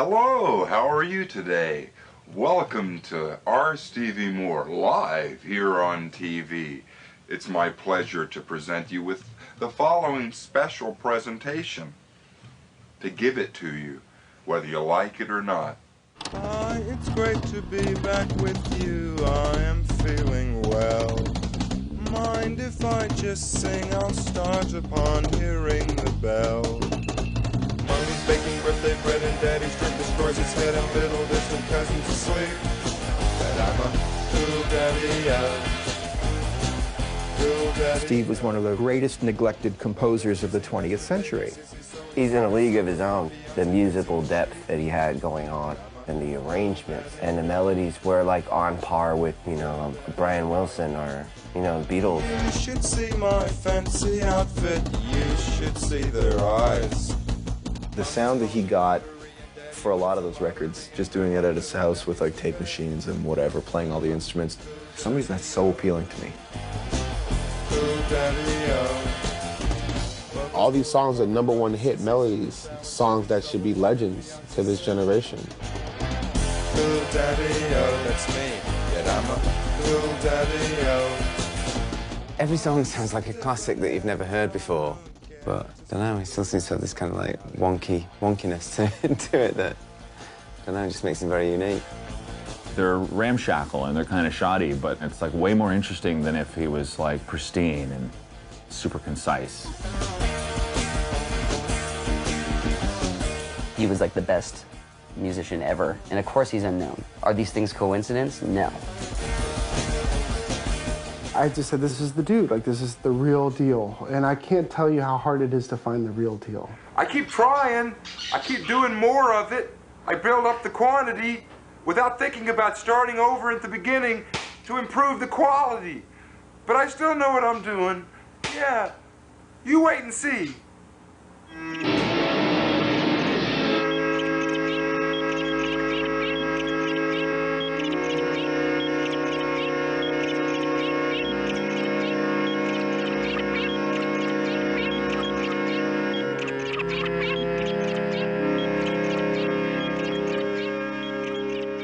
Hello, how are you today? Welcome to R Stevie Moore, live here on TV. It's my pleasure to present you with the following special presentation. To give it to you, whether you like it or not. It's great to be back with you, I am feeling well. Mind if I just sing, I'll start upon hearing the bell. Mommy's baking birthday bread and Daddy's drink destroys his head and little distant cousins asleep. And I'm a little daddy. Steve was one of the greatest neglected composers of the 20th century. He's in a league of his own. The musical depth that he had going on and the arrangements and the melodies were like on par with, Brian Wilson or, the Beatles. You should see my fancy outfit, you should see their eyes. The sound that he got for a lot of those records, just doing it at his house with like tape machines and whatever, playing all the instruments, for some reason that's so appealing to me. All these songs are #1 hit melodies, songs that should be legends to this generation. Little Daddio, that's me, yet I'm a little Daddio. Every song sounds like a classic that you've never heard before, but I don't know, it still seems to have this kind of like wonkiness to it that, I don't know, just makes it very unique. They're ramshackle and they're kind of shoddy, but it's like way more interesting than if he was like pristine and super concise. He was like the best musician ever, and of course he's unknown. Are these things coincidence? No. I just said, this is the dude, like this is the real deal. And I can't tell you how hard it is to find the real deal. I keep trying, I keep doing more of it. I build up the quantity without thinking about starting over at the beginning to improve the quality. But I still know what I'm doing. Yeah, you wait and see.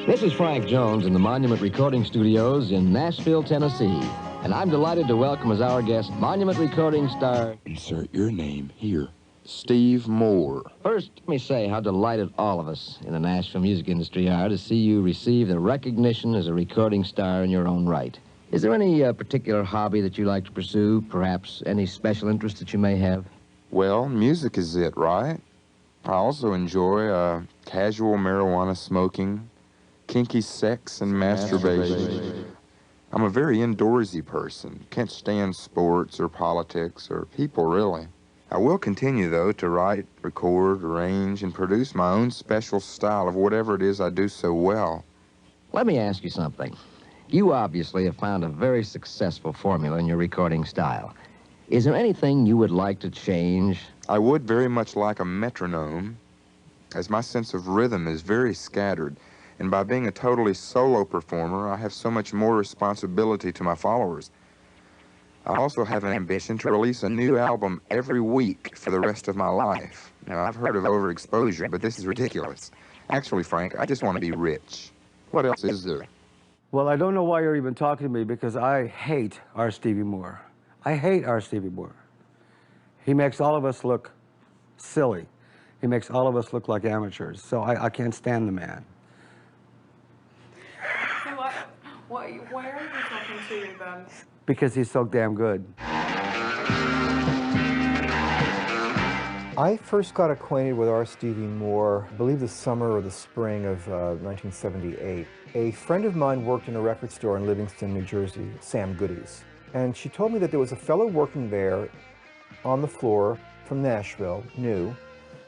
This is Frank Jones in the Monument Recording Studios in Nashville, Tennessee. And I'm delighted to welcome as our guest Monument Recording star... Insert your name here, Steve Moore. First, let me say how delighted all of us in the Nashville music industry are to see you receive the recognition as a recording star in your own right. Is there any particular hobby that you like to pursue? Perhaps any special interest that you may have? Well, music is it, right? I also enjoy casual marijuana smoking, kinky sex, and masturbation. I'm a very indoorsy person. Can't stand sports or politics or people, really. I will continue, though, to write, record, arrange, and produce my own special style of whatever it is I do so well. Let me ask you something. You obviously have found a very successful formula in your recording style. Is there anything you would like to change? I would very much like a metronome, as my sense of rhythm is very scattered. And by being a totally solo performer, I have so much more responsibility to my followers. I also have an ambition to release a new album every week for the rest of my life. Now, I've heard of overexposure, but this is ridiculous. Actually, Frank, I just want to be rich. What else is there? Well, I don't know why you're even talking to me, because I hate R Stevie Moore. I hate R Stevie Moore. He makes all of us look silly. He makes all of us look like amateurs, so I can't stand the man. Why are you talking to me then? Because he's so damn good. I first got acquainted with R. Stevie Moore, I believe the summer or the spring of 1978. A friend of mine worked in a record store in Livingston, New Jersey, Sam Goody's. And she told me that there was a fellow working there on the floor from Nashville, new,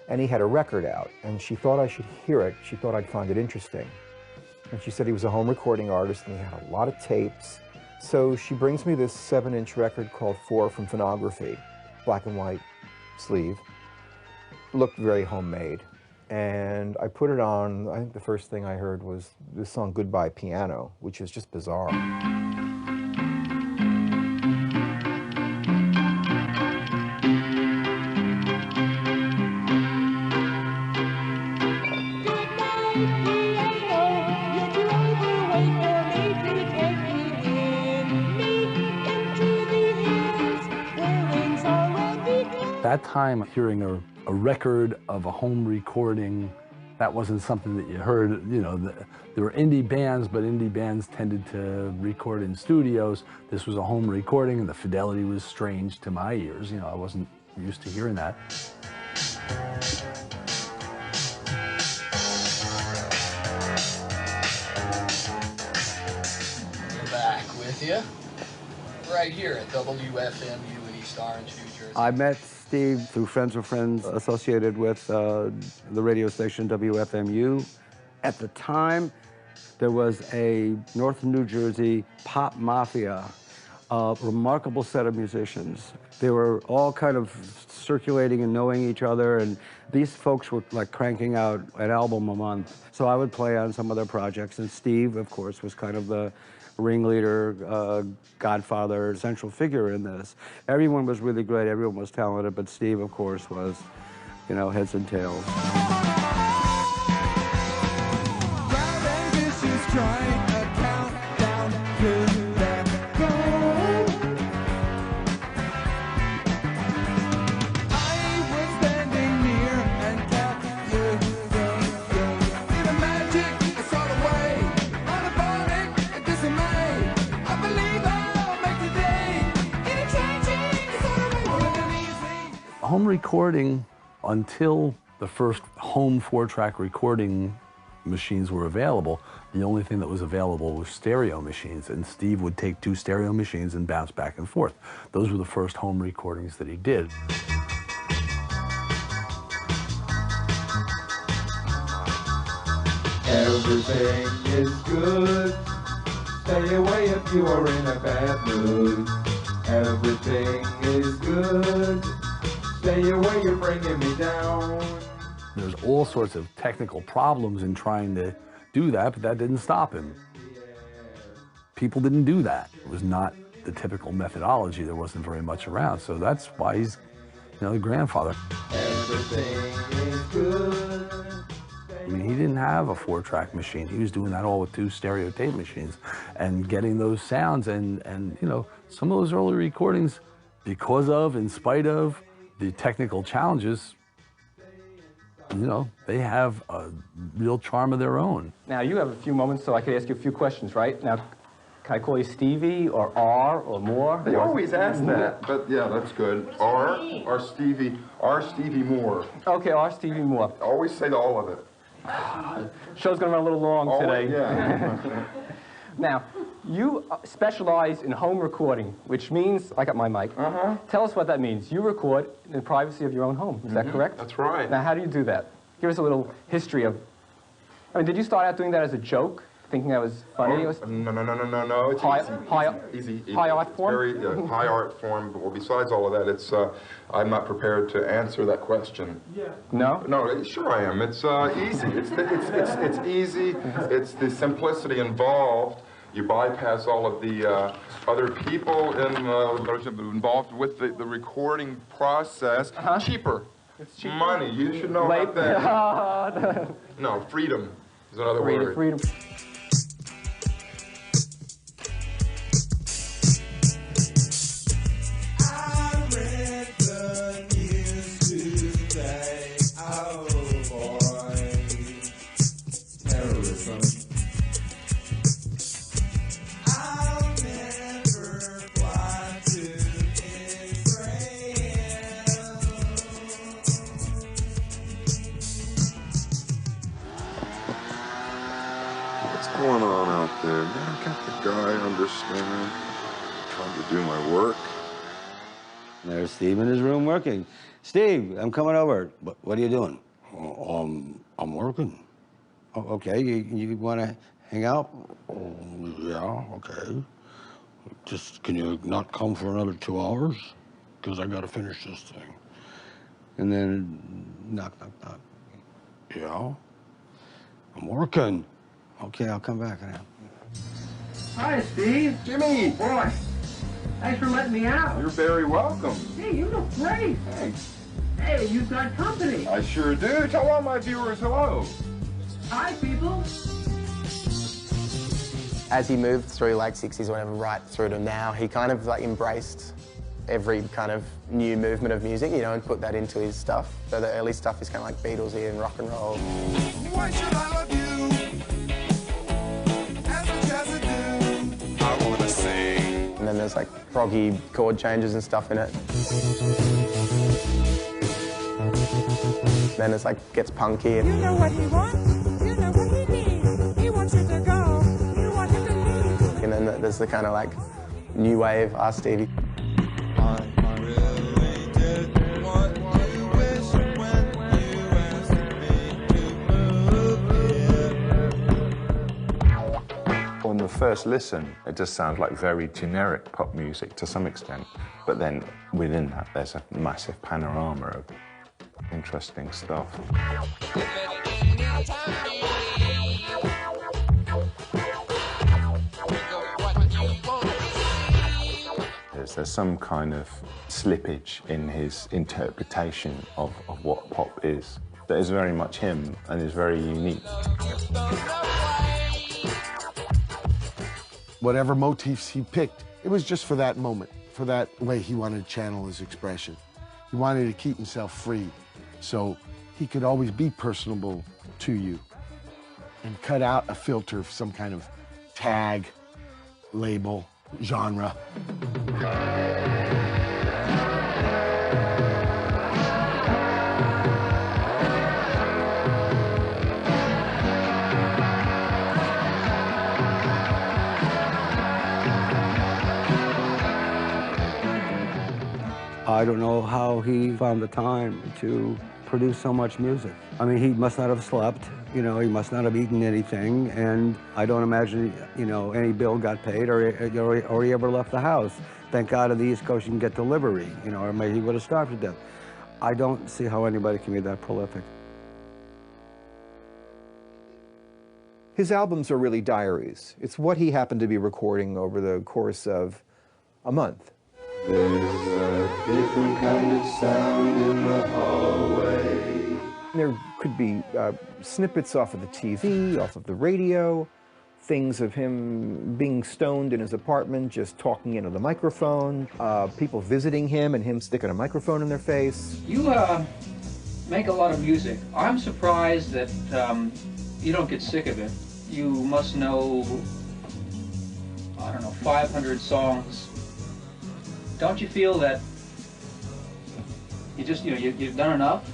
and he had a record out. And she thought I should hear it. She thought I'd find it interesting. And she said he was a home recording artist and he had a lot of tapes. So she brings me this 7-inch record called 4 from Phonography, black and white sleeve. Looked very homemade. And I put it on. I think the first thing I heard was this song Goodbye Piano, which is just bizarre. Goodbye. that time, hearing a record of a home recording, that wasn't something that you heard. You know, there were indie bands, but indie bands tended to record in studios. This was a home recording, and the fidelity was strange to my ears. You know, I wasn't used to hearing that. We're back with you, right here at WFMU in East Orange, New Jersey. I met Steve through Friends of Friends associated with the radio station WFMU. At the time, there was a North New Jersey pop mafia, a remarkable set of musicians. They were all kind of circulating and knowing each other, and these folks were like cranking out an album a month. So I would play on some of their projects, and Steve, of course, was kind of the ringleader, godfather, central figure in this. Everyone was really great, everyone was talented, but Steve, of course, was, you know, heads and tails. Home recording, until the first home 4-track recording machines were available, the only thing that was available was stereo machines, and Steve would take 2 stereo machines and bounce back and forth. Those were the first home recordings that he did. Everything is good. Stay away if you are in a bad mood. Everything is good. Stay away, you're bringing me down. There's all sorts of technical problems in trying to do that, but that didn't stop him. People didn't do that. It was not the typical methodology. There wasn't very much around, so that's why he's, you know, the grandfather. Everything is good. I mean, he didn't have a 4-track machine. He was doing that all with 2 stereo tape machines and getting those sounds, and you know, some of those early recordings, because of, in spite of, the technical challenges, you know, they have a real charm of their own. Now, you have a few moments so I could ask you a few questions, right? Now, can I call you Stevie or R or Moore? They always ask that, but yeah, that's good. R Stevie Moore. Okay, R Stevie Moore. Always say all of it. Show's gonna run a little long today. Yeah. Now, you specialize in home recording, which means, I got my mic. Tell us what that means. You record in the privacy of your own home, is that correct? That's right. Now, how do you do that? Give us a little history of, I mean, did you start out doing that as a joke, thinking that was funny? No, it's easy. High art form? Very high art form, but well, besides all of that, it's, I'm not prepared to answer that question. Yeah. No? No, sure I am. It's easy. It's easy. It's the simplicity involved. You bypass all of the other people involved with the recording process. Cheaper. It's cheaper. Money. You should know about that. No, freedom is another word. Freedom. Going on out there, man? Can't the guy understand? Trying to do my work. There's Steve in his room working. Steve, I'm coming over. What are you doing? I'm working. Oh, okay, you want to hang out? Yeah, okay. Just, can you not come for another 2 hours? Because I got to finish this thing. And then, knock, knock, knock. Yeah? I'm working. Okay, I'll come back now. Hi, Steve. Jimmy. Boy, thanks for letting me out. You're very welcome. Hey, you look great. Thanks. Hey, you've got company. I sure do. Tell all my viewers hello. Hi, people. As he moved through like 60s or whatever, right through to now, he kind of like embraced every kind of new movement of music, you know, and put that into his stuff. So the early stuff is kind of like Beatlesy and rock and roll. Why should I love you as much as I do? I wanna sing. And then there's like proggy chord changes and stuff in it. Then it's like gets punky. You know what he wants, you know what he needs. He wants you to go, you want him to leave. And then there's the kind of like new wave R Stevie. On the first listen, it just sounds like very generic pop music to some extent. But then within that, there's a massive panorama of interesting stuff. There's some kind of slippage in his interpretation of what pop is that is very much him and is very unique. Whatever motifs he picked, it was just for that moment, for that way he wanted to channel his expression. He wanted to keep himself free, so he could always be personable to you and cut out a filter of some kind of tag, label, genre. I don't know how he found the time to produce so much music. I mean, he must not have slept, you know, he must not have eaten anything, and I don't imagine, you know, any bill got paid or he ever left the house. Thank God on the East Coast you can get delivery, you know, or maybe he would have starved to death. I don't see how anybody can be that prolific. His albums are really diaries. It's what he happened to be recording over the course of a month. There's a different kind of sound in the hallway. There could be snippets off of the TV, off of the radio, things of him being stoned in his apartment, just talking into the microphone, people visiting him and him sticking a microphone in their face. You make a lot of music. I'm surprised that you don't get sick of it. You must know, I don't know, 500 songs. Don't you feel that you just, you know, you've done enough?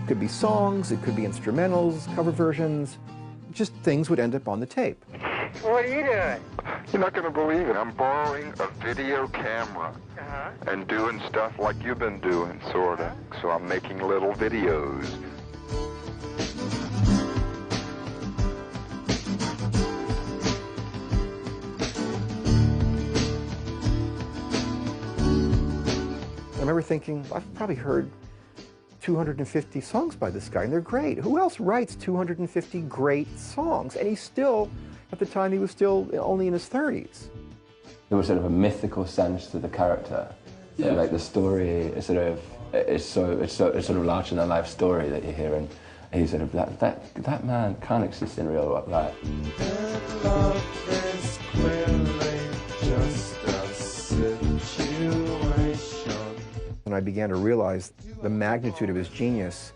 It could be songs, it could be instrumentals, cover versions, just things would end up on the tape. What are you doing? You're not going to believe it. I'm borrowing a video camera and doing stuff like you've been doing, sort of. So I'm making little videos. I remember thinking, I've probably heard 250 songs by this guy, and they're great. Who else writes 250 great songs? And he's still, at the time, he was still only in his 30s. There was sort of a mythical sense to the character. Yeah. Like the story is sort of, it's sort of larger than life story that you hear, and he's sort of, that man can't exist in real life. And I began to realize the magnitude of his genius.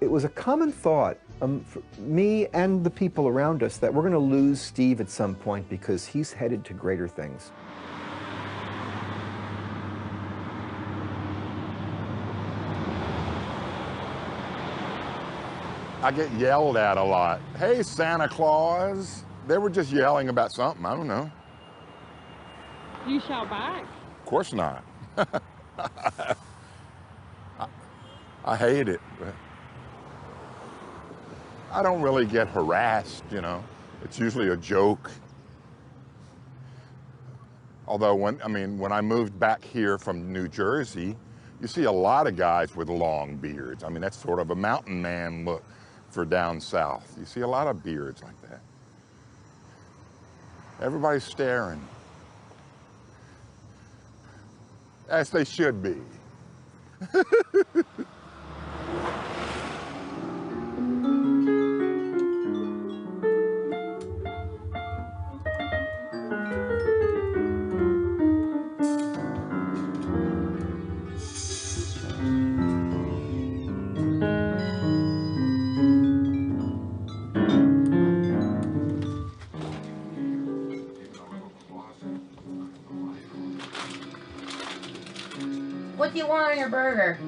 It was a common thought, for me and the people around us, that we're going to lose Steve at some point because he's headed to greater things. I get yelled at a lot. Hey, Santa Claus. They were just yelling about something, I don't know. You shout back? Of course not. I hate it, but I don't really get harassed, you know. It's usually a joke. Although when I moved back here from New Jersey, you see a lot of guys with long beards. I mean, that's sort of a mountain man look for down south. You see a lot of beards like that. Everybody's staring. As they should be. What do you want on your burger?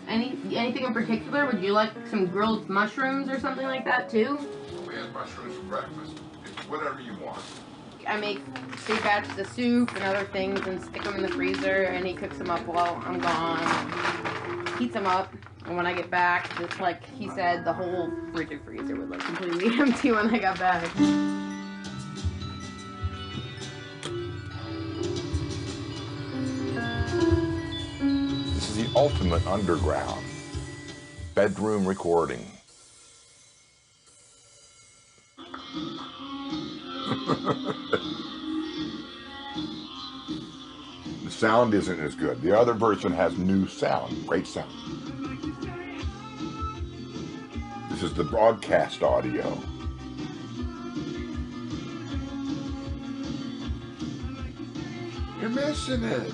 Anything in particular? Would you like some grilled mushrooms or something like that too? We had mushrooms for breakfast. Whatever you want. I make big batches of soup and other things and stick them in the freezer, and he cooks them up while I'm gone. Heats them up, and when I get back, just like he said, the whole frigid freezer would look completely empty when I got back. This is the ultimate underground bedroom recording. The sound isn't as good. The other version has new sound, great sound. This is the broadcast audio. You're missing it.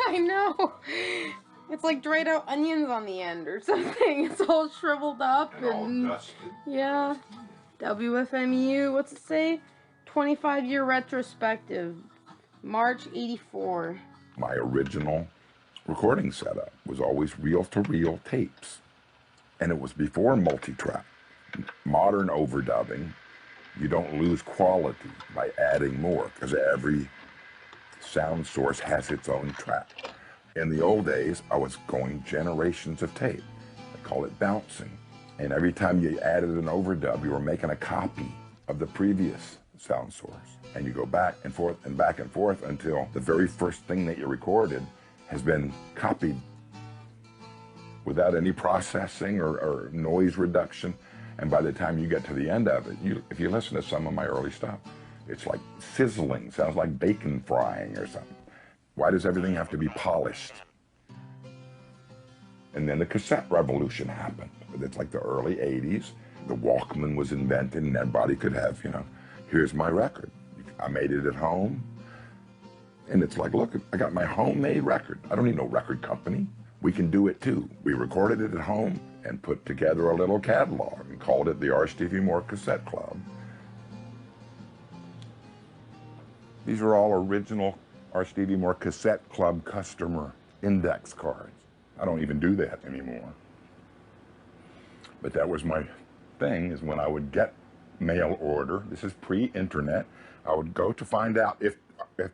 I know. It's like dried out onions on the end or something. It's all shriveled up and all dusted. Yeah. WFMU, what's it say? 25-year retrospective. March 84. My original recording setup was always reel-to-reel tapes. And it was before multi-track. Modern overdubbing, you don't lose quality by adding more because every sound source has its own track. In the old days, I was going generations of tape. They call it bouncing. And every time you added an overdub, you were making a copy of the previous sound source. And you go back and forth until the very first thing that you recorded has been copied without any processing or noise reduction. And by the time you get to the end of it, if you listen to some of my early stuff, it's like sizzling, sounds like bacon frying or something. Why does everything have to be polished? And then the cassette revolution happened. It's like the early 80s. The Walkman was invented and everybody could have, here's my record. I made it at home. And it's like, look, I got my homemade record. I don't need no record company. We can do it too. We recorded it at home and put together a little catalog and called it the R Stevie Moore Cassette Club. These are all original R Stevie Moore Cassette Club customer index cards. I don't even do that anymore. But that was my thing, is when I would get mail order, this is pre-internet, I would go to find out if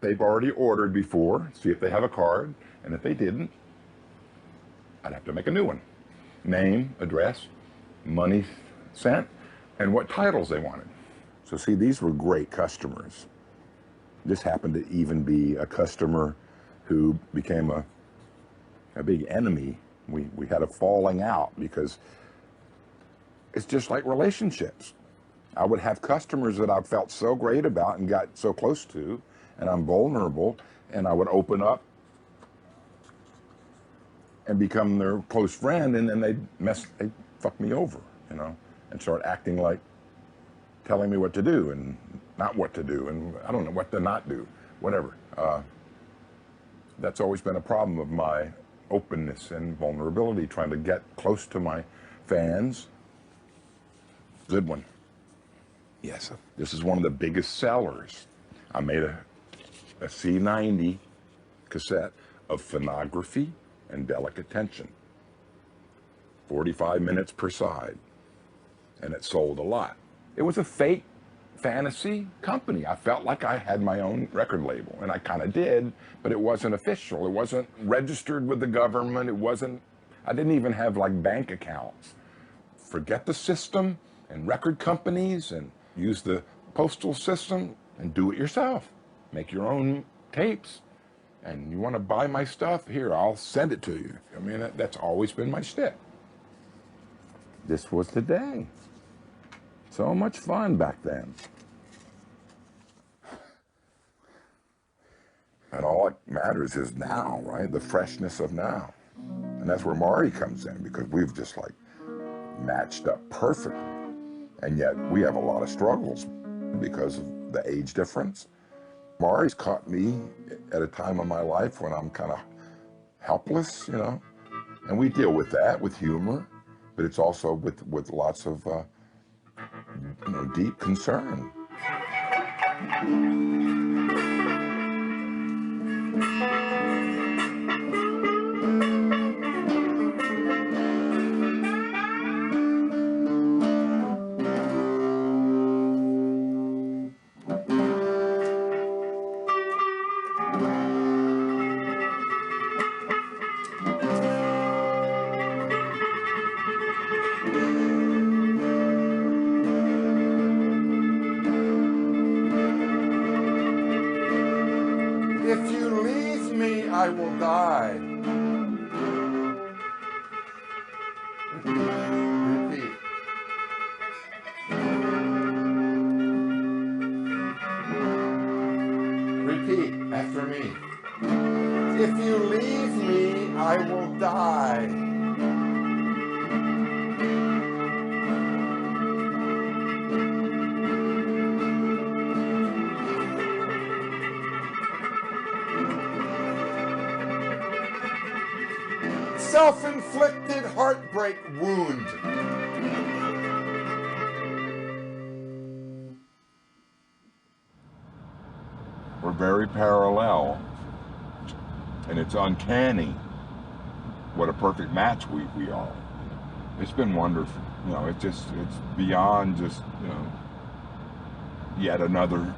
they've already ordered before, see if they have a card, and if they didn't, I'd have to make a new one. Name, address, money sent, and what titles they wanted. So see, these were great customers. This happened to even be a customer who became a big enemy. We had a falling out because it's just like relationships. I would have customers that I felt so great about and got so close to, and I'm vulnerable, and I would open up and become their close friend, and then they'd fuck me over, and start acting like telling me what to do and not what to do, and I don't know what to not do, whatever. That's always been a problem of my openness and vulnerability, trying to get close to my fans. Good one. Yes, this is one of the biggest sellers. I made a C90 cassette of phonography and delicate tension. 45 minutes per side, and it sold a lot. It was a fake fantasy company. I felt like I had my own record label, and I kind of did, but it wasn't official. It wasn't registered with the government. I didn't even have like bank accounts. Forget the system and record companies and use the postal system and do it yourself. Make your own tapes. And you want to buy my stuff? Here, I'll send it to you. I mean, that's always been my shtick. This was the day. So much fun back then. And all that matters is now, right? The freshness of now. And that's where Mari comes in, because we've just like matched up perfectly. And yet we have a lot of struggles because of the age difference. Mari's caught me at a time of my life when I'm kind of helpless, you know, and we deal with that with humor, but it's also with lots of, you know, deep concern. If you leave me, I will die. Repeat. Repeat after me. If you leave me, I will die. Self-inflicted heartbreak wound. We're very parallel, and it's uncanny what a perfect match we are. It's been wonderful. You know, it's beyond just, you know, yet another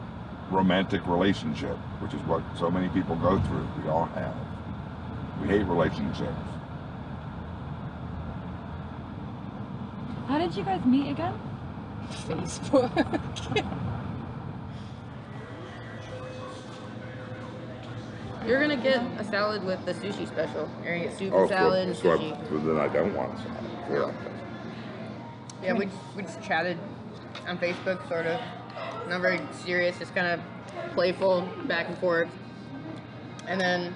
romantic relationship, which is what so many people go through. We all have. We hate relationships. How did you guys meet again? Facebook. You're gonna get a salad with the sushi special. You're gonna get soup and salad and sushi. So then I don't want a salad. Yeah, we just chatted on Facebook, sort of. Not very serious, just kind of playful, back and forth. And then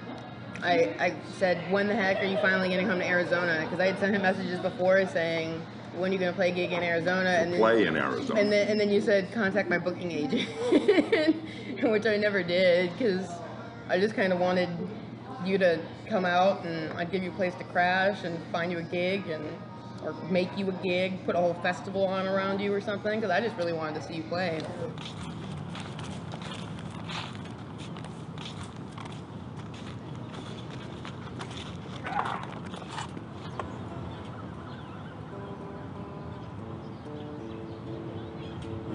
I said, when the heck are you finally gonna come to Arizona? Because I had sent him messages before saying, when are you gonna play a gig in Arizona? And then, play in Arizona. And then you said, contact my booking agent, which I never did, because I just kind of wanted you to come out and I'd give you a place to crash and find you a gig or make you a gig, put a whole festival on around you or something, because I just really wanted to see you play.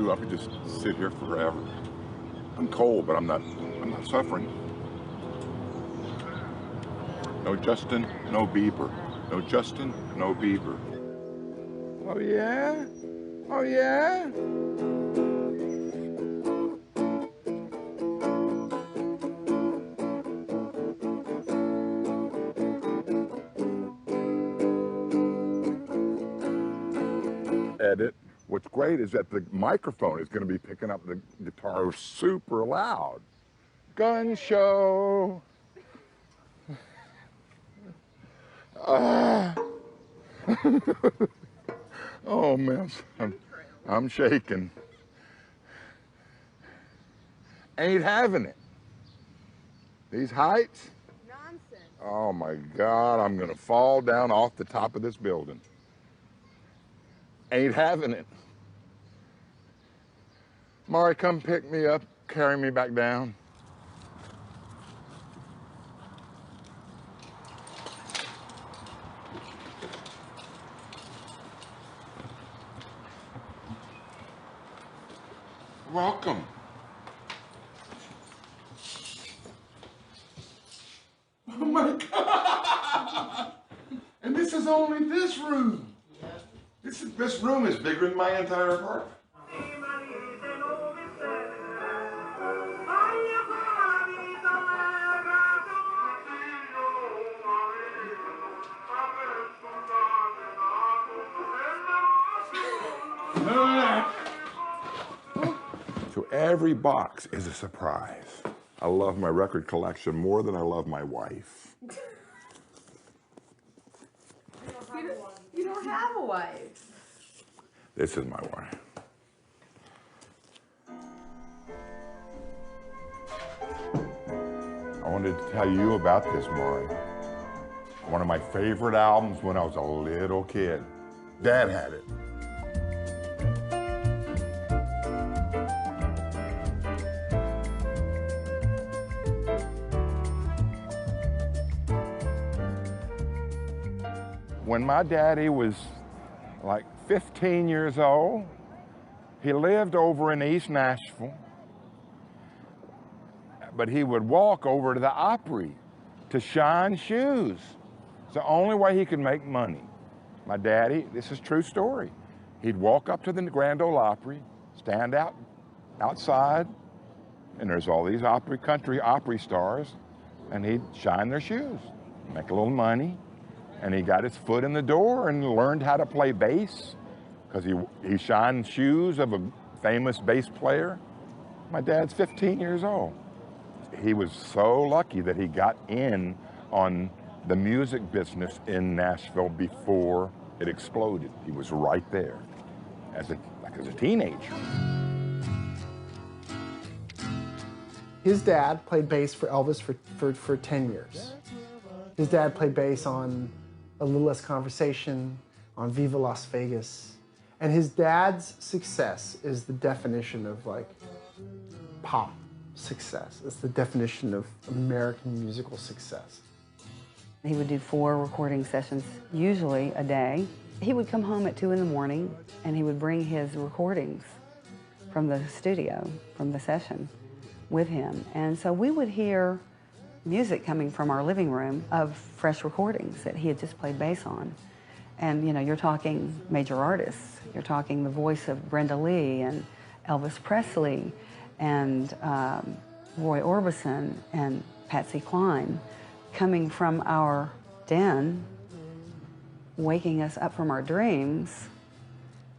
Ooh, I could just sit here forever. I'm cold, but I'm not suffering. No Justin, no Bieber. No Justin, no Bieber. Oh yeah? Oh yeah? Edit. What's great is that the microphone is going to be picking up the guitar super loud. Gun show. Oh man, I'm shaking. Ain't having it. These heights? Nonsense. Oh my God, I'm gonna fall down off the top of this building. Ain't having it. Mari, come pick me up, carry me back down. Welcome. Oh my God! And this is only this room. This room is bigger than my entire apartment. Every box is a surprise. I love my record collection more than I love my wife. You don't have a wife. This is my wife. I wanted to tell you about this, Maury. One of my favorite albums when I was a little kid. Dad had it. When my daddy was like 15 years old, he lived over in East Nashville, but he would walk over to the Opry to shine shoes. It's the only way he could make money. My daddy, this is a true story. He'd walk up to the Grand Ole Opry, stand outside, and there's all these country Opry stars, and he'd shine their shoes, make a little money. And he got his foot in the door and learned how to play bass because he shined shoes of a famous bass player. My dad's 15 years old. He was so lucky that he got in on the music business in Nashville before it exploded. He was right there as a teenager. His dad played bass for Elvis for 10 years. His dad played bass on A Little Less Conversation, on Viva Las Vegas. And his dad's success is the definition of like pop success. It's the definition of American musical success. He would do 4 recording sessions, usually a day. He would come home at 2 in the morning and he would bring his recordings from the studio, from the session, with him. And so we would hear music coming from our living room of fresh recordings that he had just played bass on. And you know, you're talking major artists. You're talking the voice of Brenda Lee and Elvis Presley and Roy Orbison and Patsy Cline coming from our den, waking us up from our dreams.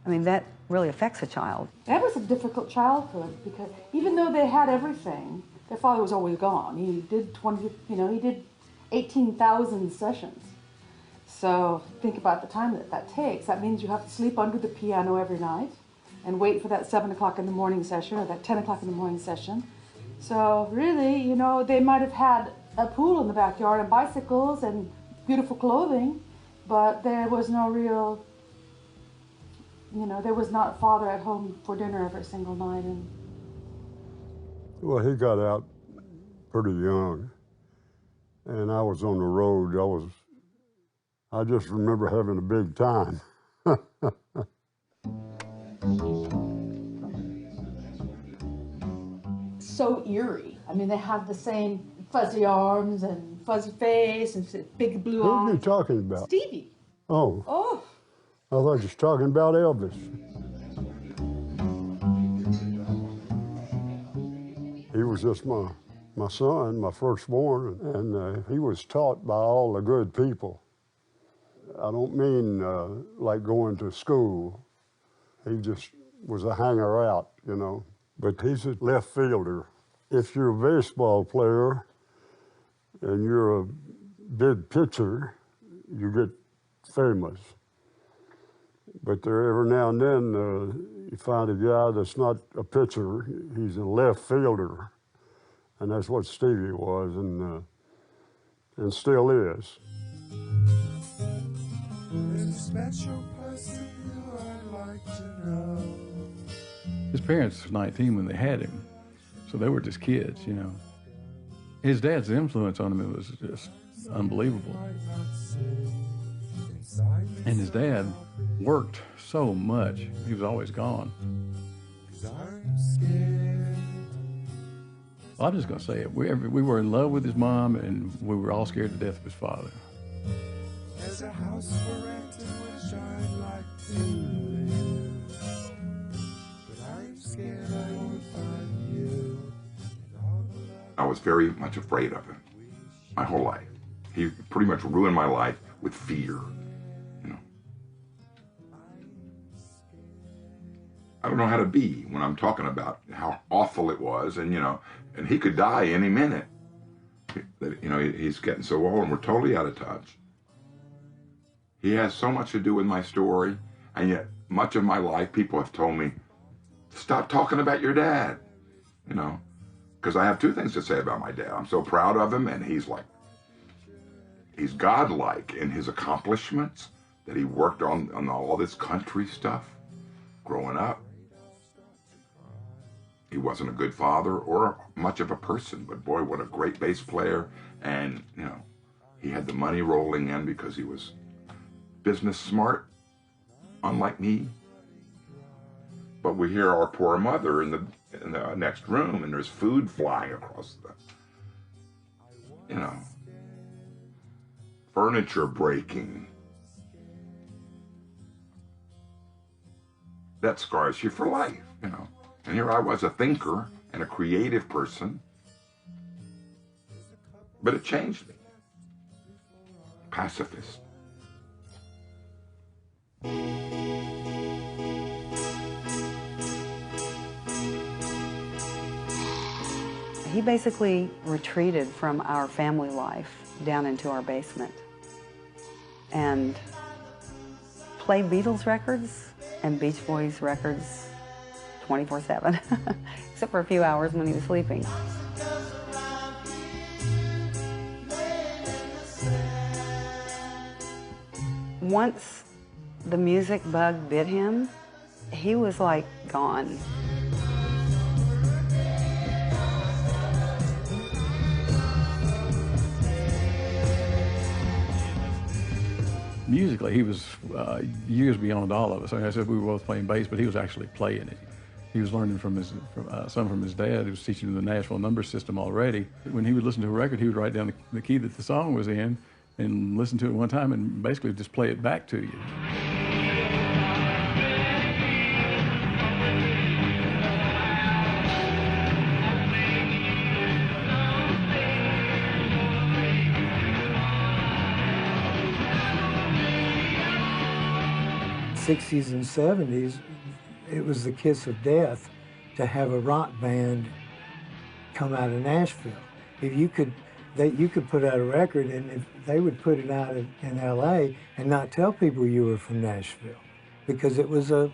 I mean, that really affects a child. That was a difficult childhood because even though they had everything, their father was always gone. He did 18,000 sessions. So think about the time that takes. That means you have to sleep under the piano every night and wait for that 7 o'clock in the morning session or that 10 o'clock in the morning session. So really, you know, they might have had a pool in the backyard and bicycles and beautiful clothing, but there was no real, you know, there was not father at home for dinner every single night. And well, he got out pretty young, and I was on the road. I just remember having a big time. So eerie. I mean, they have the same fuzzy arms and fuzzy face and big blue eyes. Who are you talking about? Stevie. Oh. Oh. I thought you was talking about Elvis. He was just my son, my firstborn, and he was taught by all the good people. I don't mean like going to school. He just was a hanger out, you know. But he's a left fielder. If you're a baseball player and you're a big pitcher, you get famous. But there, every now and then, you find a guy that's not a pitcher, he's a left fielder. And that's what Stevie was and still is. There's a special person who I'd like to know. His parents were 19 when they had him, so they were just kids, you know. His dad's influence on him was just unbelievable. And his dad worked so much, he was always gone. Well, I'm just going to say it. We were in love with his mom, and we were all scared to death of his father. There's a house for rent in which I'd like to live, but I'm scared I won't find you. I was very much afraid of him my whole life. He pretty much ruined my life with fear, you know. I don't know how to be when I'm talking about how awful it was, and you know, and he could die any minute. You know, he's getting so old, and we're totally out of touch. He has so much to do with my story, and yet much of my life, people have told me, stop talking about your dad, you know, because I have two things to say about my dad. I'm so proud of him, and he's godlike in his accomplishments, that he worked on all this country stuff growing up. He wasn't a good father or much of a person, but boy, what a great bass player. And, you know, he had the money rolling in because he was business smart, unlike me. But we hear our poor mother in the next room, and there's food flying across the, you know, furniture breaking. That scars you for life, you know. And here I was, a thinker and a creative person, but it changed me. Pacifist. He basically retreated from our family life down into our basement and played Beatles records and Beach Boys records 24/7, except for a few hours when he was sleeping. Once the music bug bit him, he was like gone. Musically, he was years beyond all of us. Like I said, we were both playing bass, but he was actually playing it. He was learning from some from his dad, who was teaching him the Nashville number system already. When he would listen to a record, he would write down the key that the song was in and listen to it one time and basically just play it back to you. '60s and '70s, it was the kiss of death to have a rock band come out of Nashville. If you could, you could put out a record, and if they would put it out in LA and not tell people you were from Nashville, because it was a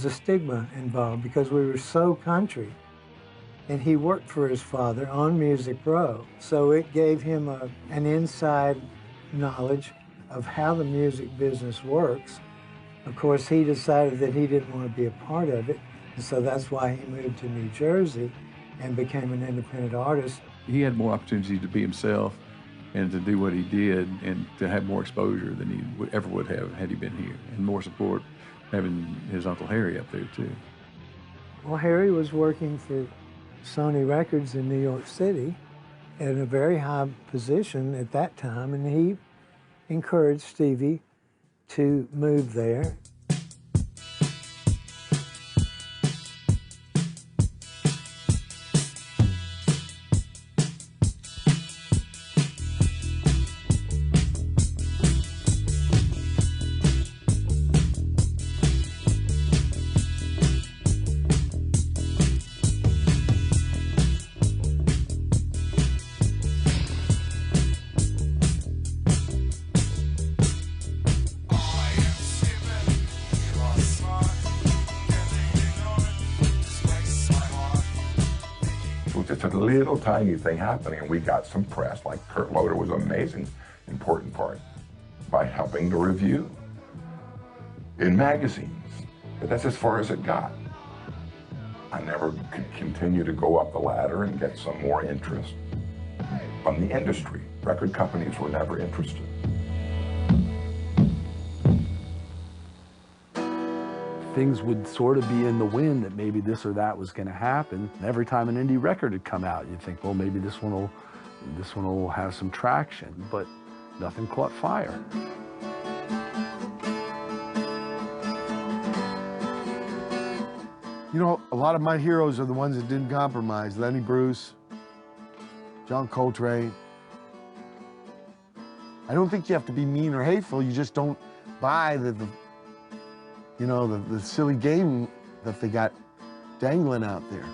stigma involved, because we were so country. And he worked for his father on Music Row, so it gave him an inside knowledge of how the music business works. Of course, he decided that he didn't want to be a part of it, and so that's why he moved to New Jersey and became an independent artist. He had more opportunity to be himself and to do what he did and to have more exposure than he ever would have had he been here, and more support having his Uncle Harry up there, too. Well, Harry was working for Sony Records in New York City at a very high position at that time, and he encouraged Stevie to move there. Just a little tiny thing happening, and we got some press. Like Kurt Loder was an amazing, important part by helping to review in magazines. But that's as far as it got. I never could continue to go up the ladder and get some more interest from the industry. Record companies were never interested. Things would sort of be in the wind that maybe this or that was going to happen. And every time an indie record had come out, you'd think, well, maybe this one will have some traction, but nothing caught fire. You know, a lot of my heroes are the ones that didn't compromise. Lenny Bruce, John Coltrane. I don't think you have to be mean or hateful. You just don't buy the silly game that they got dangling out there.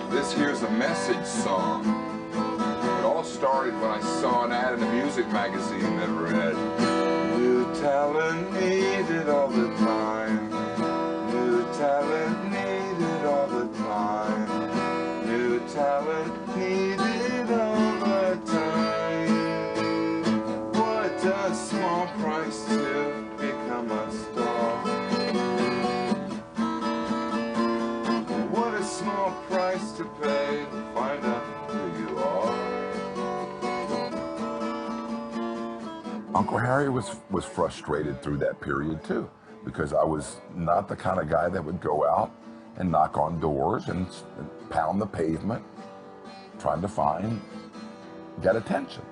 This here's a message song. It all started when I saw an ad in a music magazine that read, "New talent needed all the time. New talent needed all the time. New talent needed all the time. What a small price to become a star. What a small price to pay to find out who you are." Uncle Harry was frustrated through that period too, because I was not the kind of guy that would go out and knock on doors and pound the pavement trying to get attention.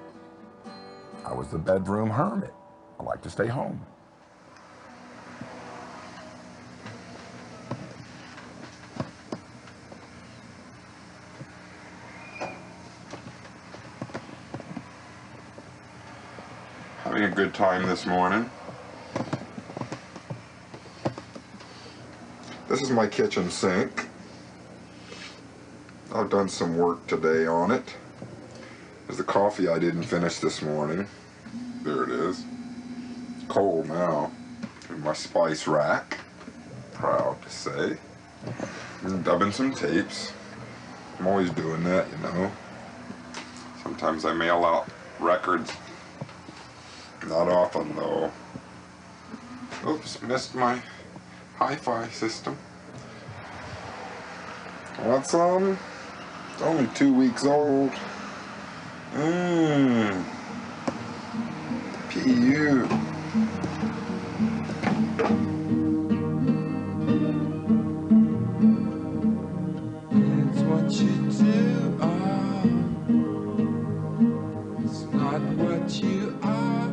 I was the bedroom hermit. I like to stay home. Having a good time this morning. This is my kitchen sink. I've done some work today on it. There's the coffee I didn't finish this morning. There it is. It's cold now. In my spice rack. Proud to say. I'm dubbing some tapes. I'm always doing that, you know. Sometimes I mail out records. Not often, though. Oops, missed my hi-fi system. Want some? It's only 2 weeks old. PU. It's what you do, it's not what you are.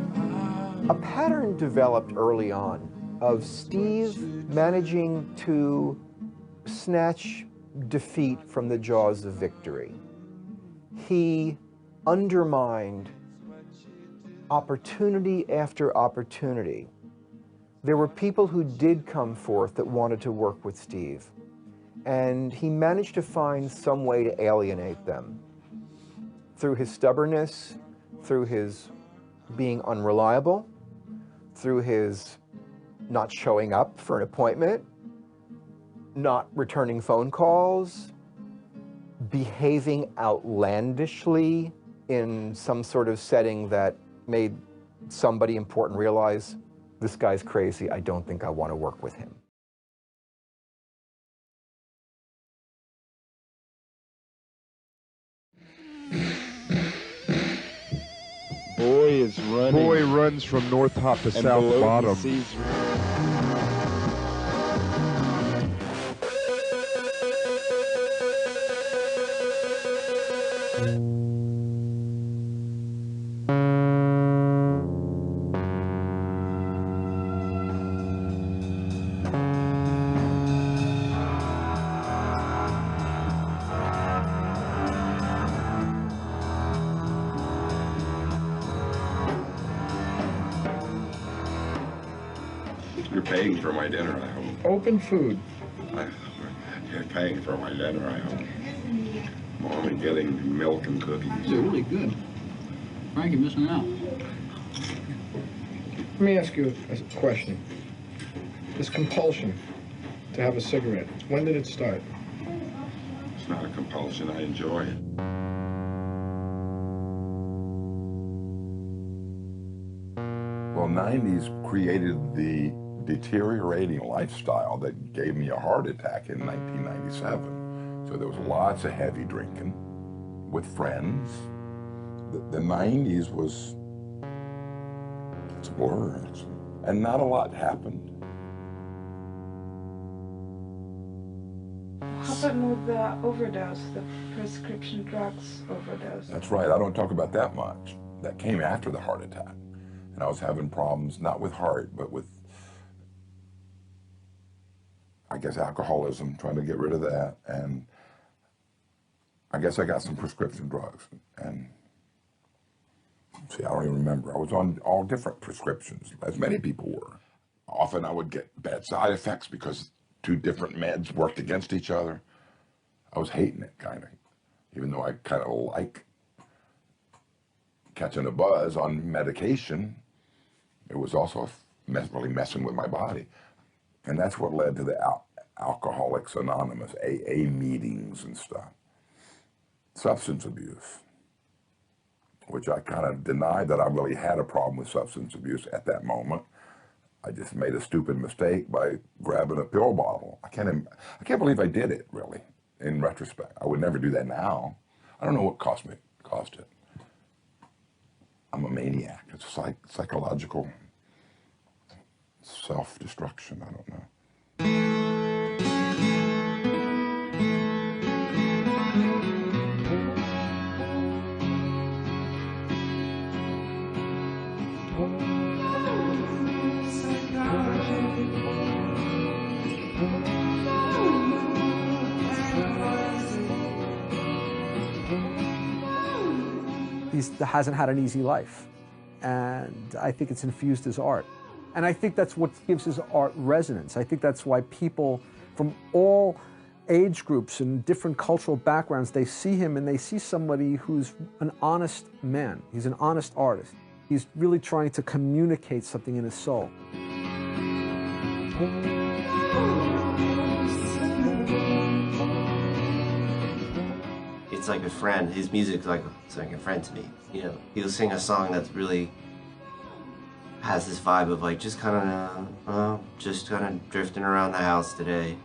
A pattern developed early on of Steve managing to snatch defeat from the jaws of victory. He undermined opportunity after opportunity. There were people who did come forth that wanted to work with Steve, and he managed to find some way to alienate them through his stubbornness, through his being unreliable, through his not showing up for an appointment, not returning phone calls, behaving outlandishly in some sort of setting that made somebody important realize, this guy's crazy, I don't think I want to work with him. Boy is running. Boy runs from north top to south bottom. You're paying for my dinner, I hope. Open food. You're paying for my dinner, I hope. I'm only getting milk and cookies. They're really good. Frank, you're missing out. Let me ask you a question. This compulsion to have a cigarette, when did it start? It's not a compulsion, I enjoy it. Well, 90s created the deteriorating lifestyle that gave me a heart attack in 1997. So there was lots of heavy drinking with friends. The 90s was, it's a blur, and not a lot happened. How about with the overdose, the prescription drugs overdose? That's right, I don't talk about that much. That came after the heart attack. And I was having problems, not with heart, but with, I guess, alcoholism, trying to get rid of that. And I guess I got some prescription drugs. And see, I don't even remember. I was on all different prescriptions, as many people were. Often I would get bad side effects because two different meds worked against each other. I was hating it, kind of, even though I kind of like catching a buzz on medication. It was also really messing with my body. And that's what led to the Alcoholics Anonymous, AA meetings and stuff. Substance abuse, which I kind of denied that I really had a problem with substance abuse at that moment. I just made a stupid mistake by grabbing a pill bottle. I can't believe I did it, really, in retrospect. I would never do that now. I don't know what cost it. I'm a maniac. It's psychological self-destruction. I don't know. He hasn't had an easy life, and I think it's infused his art. And I think that's what gives his art resonance. I think that's why people from all age groups and different cultural backgrounds, they see him and they see somebody who's an honest man. He's an honest artist. He's really trying to communicate something in his soul. It's like a friend. His music's like a friend to me. You know, he'll sing a song that's really has this vibe of like just kind of drifting around the house today,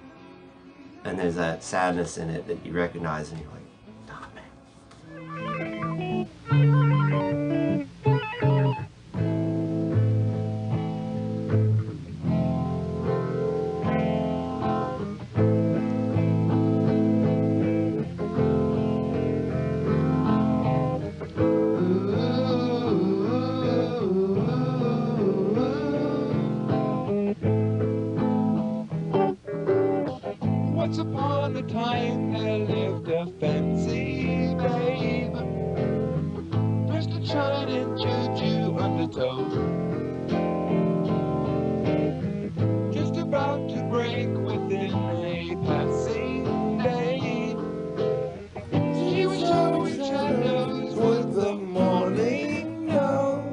and there's that sadness in it that you recognize, and you're like, oh, man. Once upon a time there lived a fancy babe, dressed in shine and juju undertow, just about to break within a passing day. She was showing shadows with the morning no.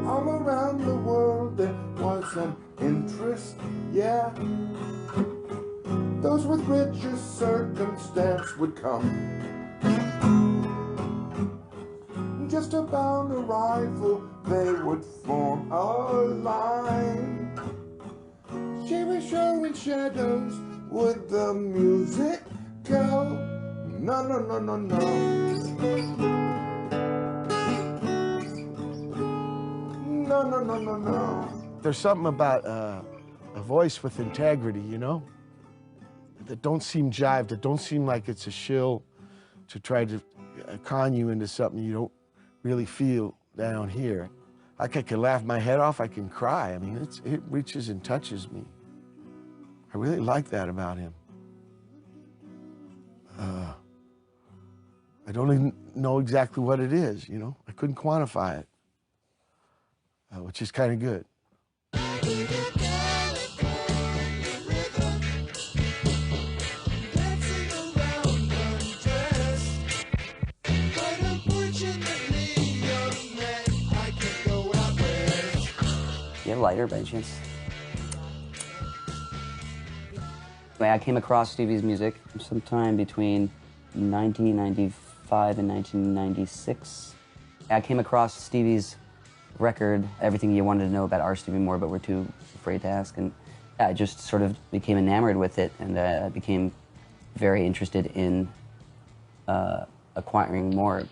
All around the world there was an interest, yeah. Those with richer circumstance would come. Just about arrival they would form a line. She was showing shadows, would the music go? No. No. There's something about a voice with integrity, you know, that don't seem jived, that don't seem like it's a shill to try to con you into something you don't really feel down here. Like I can laugh my head off, I can cry. I mean, it reaches and touches me. I really like that about him. I don't even know exactly what it is, you know. I couldn't quantify it. Which is kind of good. You have a lighter by any chance? I came across Stevie's music sometime between 1995 and 1996. I came across Stevie's record, Everything You Wanted to Know About R Stevie Moore, but were too afraid to ask. And I just sort of became enamored with it, and I became very interested in acquiring more.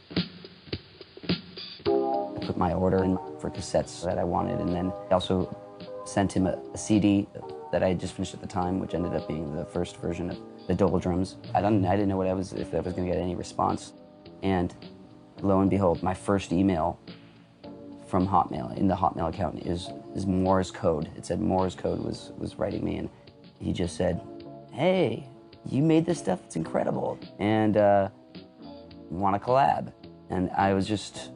I put my order in for cassettes that I wanted, and then I also sent him a CD that I had just finished at the time, which ended up being the first version of the Double Drums. I didn't know if I was going to get any response. And lo and behold, my first email from Hotmail, in the Hotmail account, is Morse code. It said Morse code was writing me, and he just said, "Hey, you made this stuff, it's incredible, and want to collab. And I was just,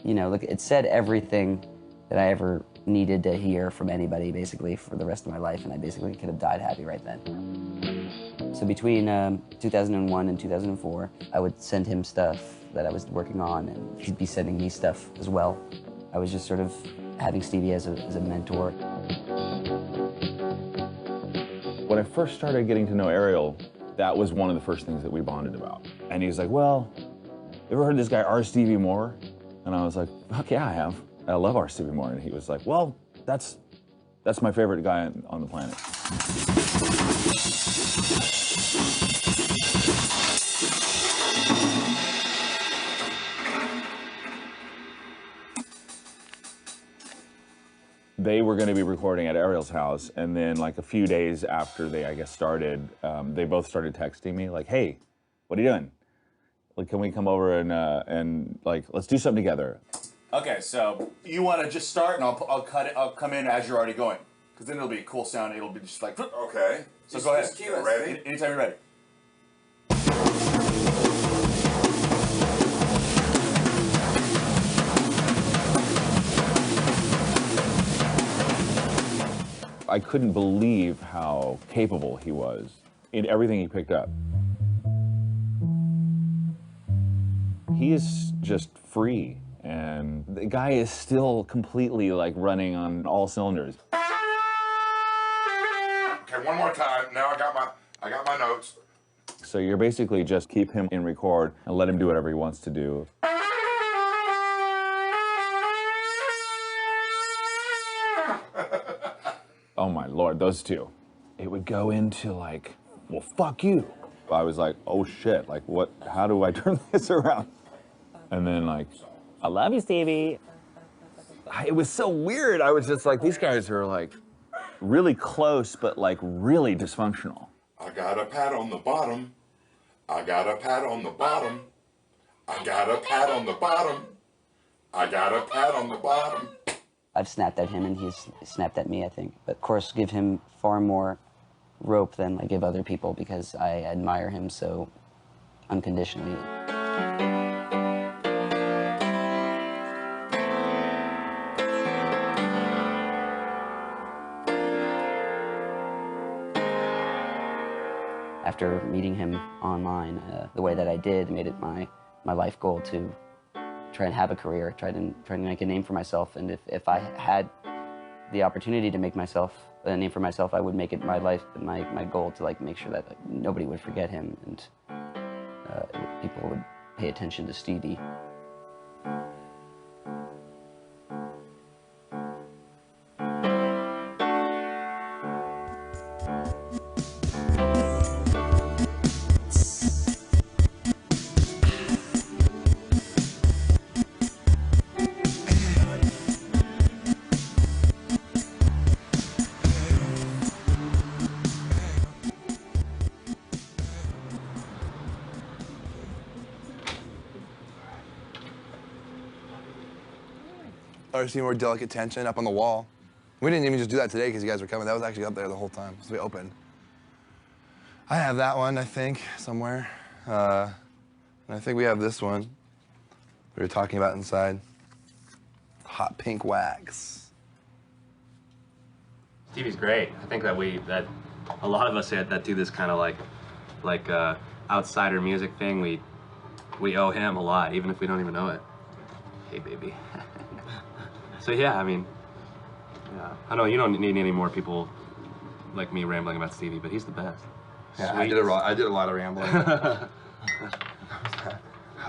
you know, look, it said everything that I ever needed to hear from anybody, basically, for the rest of my life, and I basically could have died happy right then. So between 2001 and 2004, I would send him stuff that I was working on, and he'd be sending me stuff as well. I was just sort of having Stevie as a mentor. When I first started getting to know Ariel, that was one of the first things that we bonded about. And he was like, well, you ever heard of this guy R Stevie Moore? And I was like, fuck yeah, I have. I love R Stevie Moore. And he was like, well, that's my favorite guy on the planet. They were going to be recording at Ariel's house, and then like a few days after they, I guess, started, they both started texting me like, hey, what are you doing? Like, can we come over and like, let's do something together? Okay, so you want to just start, and I'll cut it. I'll come in as you're already going, because then it'll be a cool sound. It'll be just like okay. So go ahead. Ready? Anytime you're ready. I couldn't believe how capable he was in everything he picked up. He is just free, and the guy is still completely like running on all cylinders. Okay, one more time. Now I got my notes. So you're basically just keep him in record and let him do whatever he wants to do. Oh my Lord, those two. It would go into like, well, fuck you. I was like, oh shit, like what, how do I turn this around? And then like, I love you, Stevie. It was so weird. I was just like, these guys are like really close, but like really dysfunctional. I got a pat on the bottom. I got a pat on the bottom. I got a pat on the bottom. I got a pat on the bottom. I've snapped at him and he's snapped at me, I think. But of course, give him far more rope than I give other people because I admire him so unconditionally. After meeting him online, the way that I did made it my life goal to try and have a career, try to make a name for myself. And if I had the opportunity to make myself a name for myself, I would make it my life, my goal to like make sure that like, nobody would forget him and people would pay attention to Stevie. R Stevie Moore Delicate Tension up on the wall. We didn't even just do that today because you guys were coming. That was actually up there the whole time since we opened. I have that one, I think, somewhere. And I think we have this one we were talking about inside. Hot Pink Wax. Stevie's great. I think that a lot of us that do this kind of like outsider music thing, we owe him a lot, even if we don't even know it. Hey, baby. So yeah, I mean, yeah. I know you don't need any more people like me rambling about Stevie, but he's the best. Yeah, I did a lot of rambling.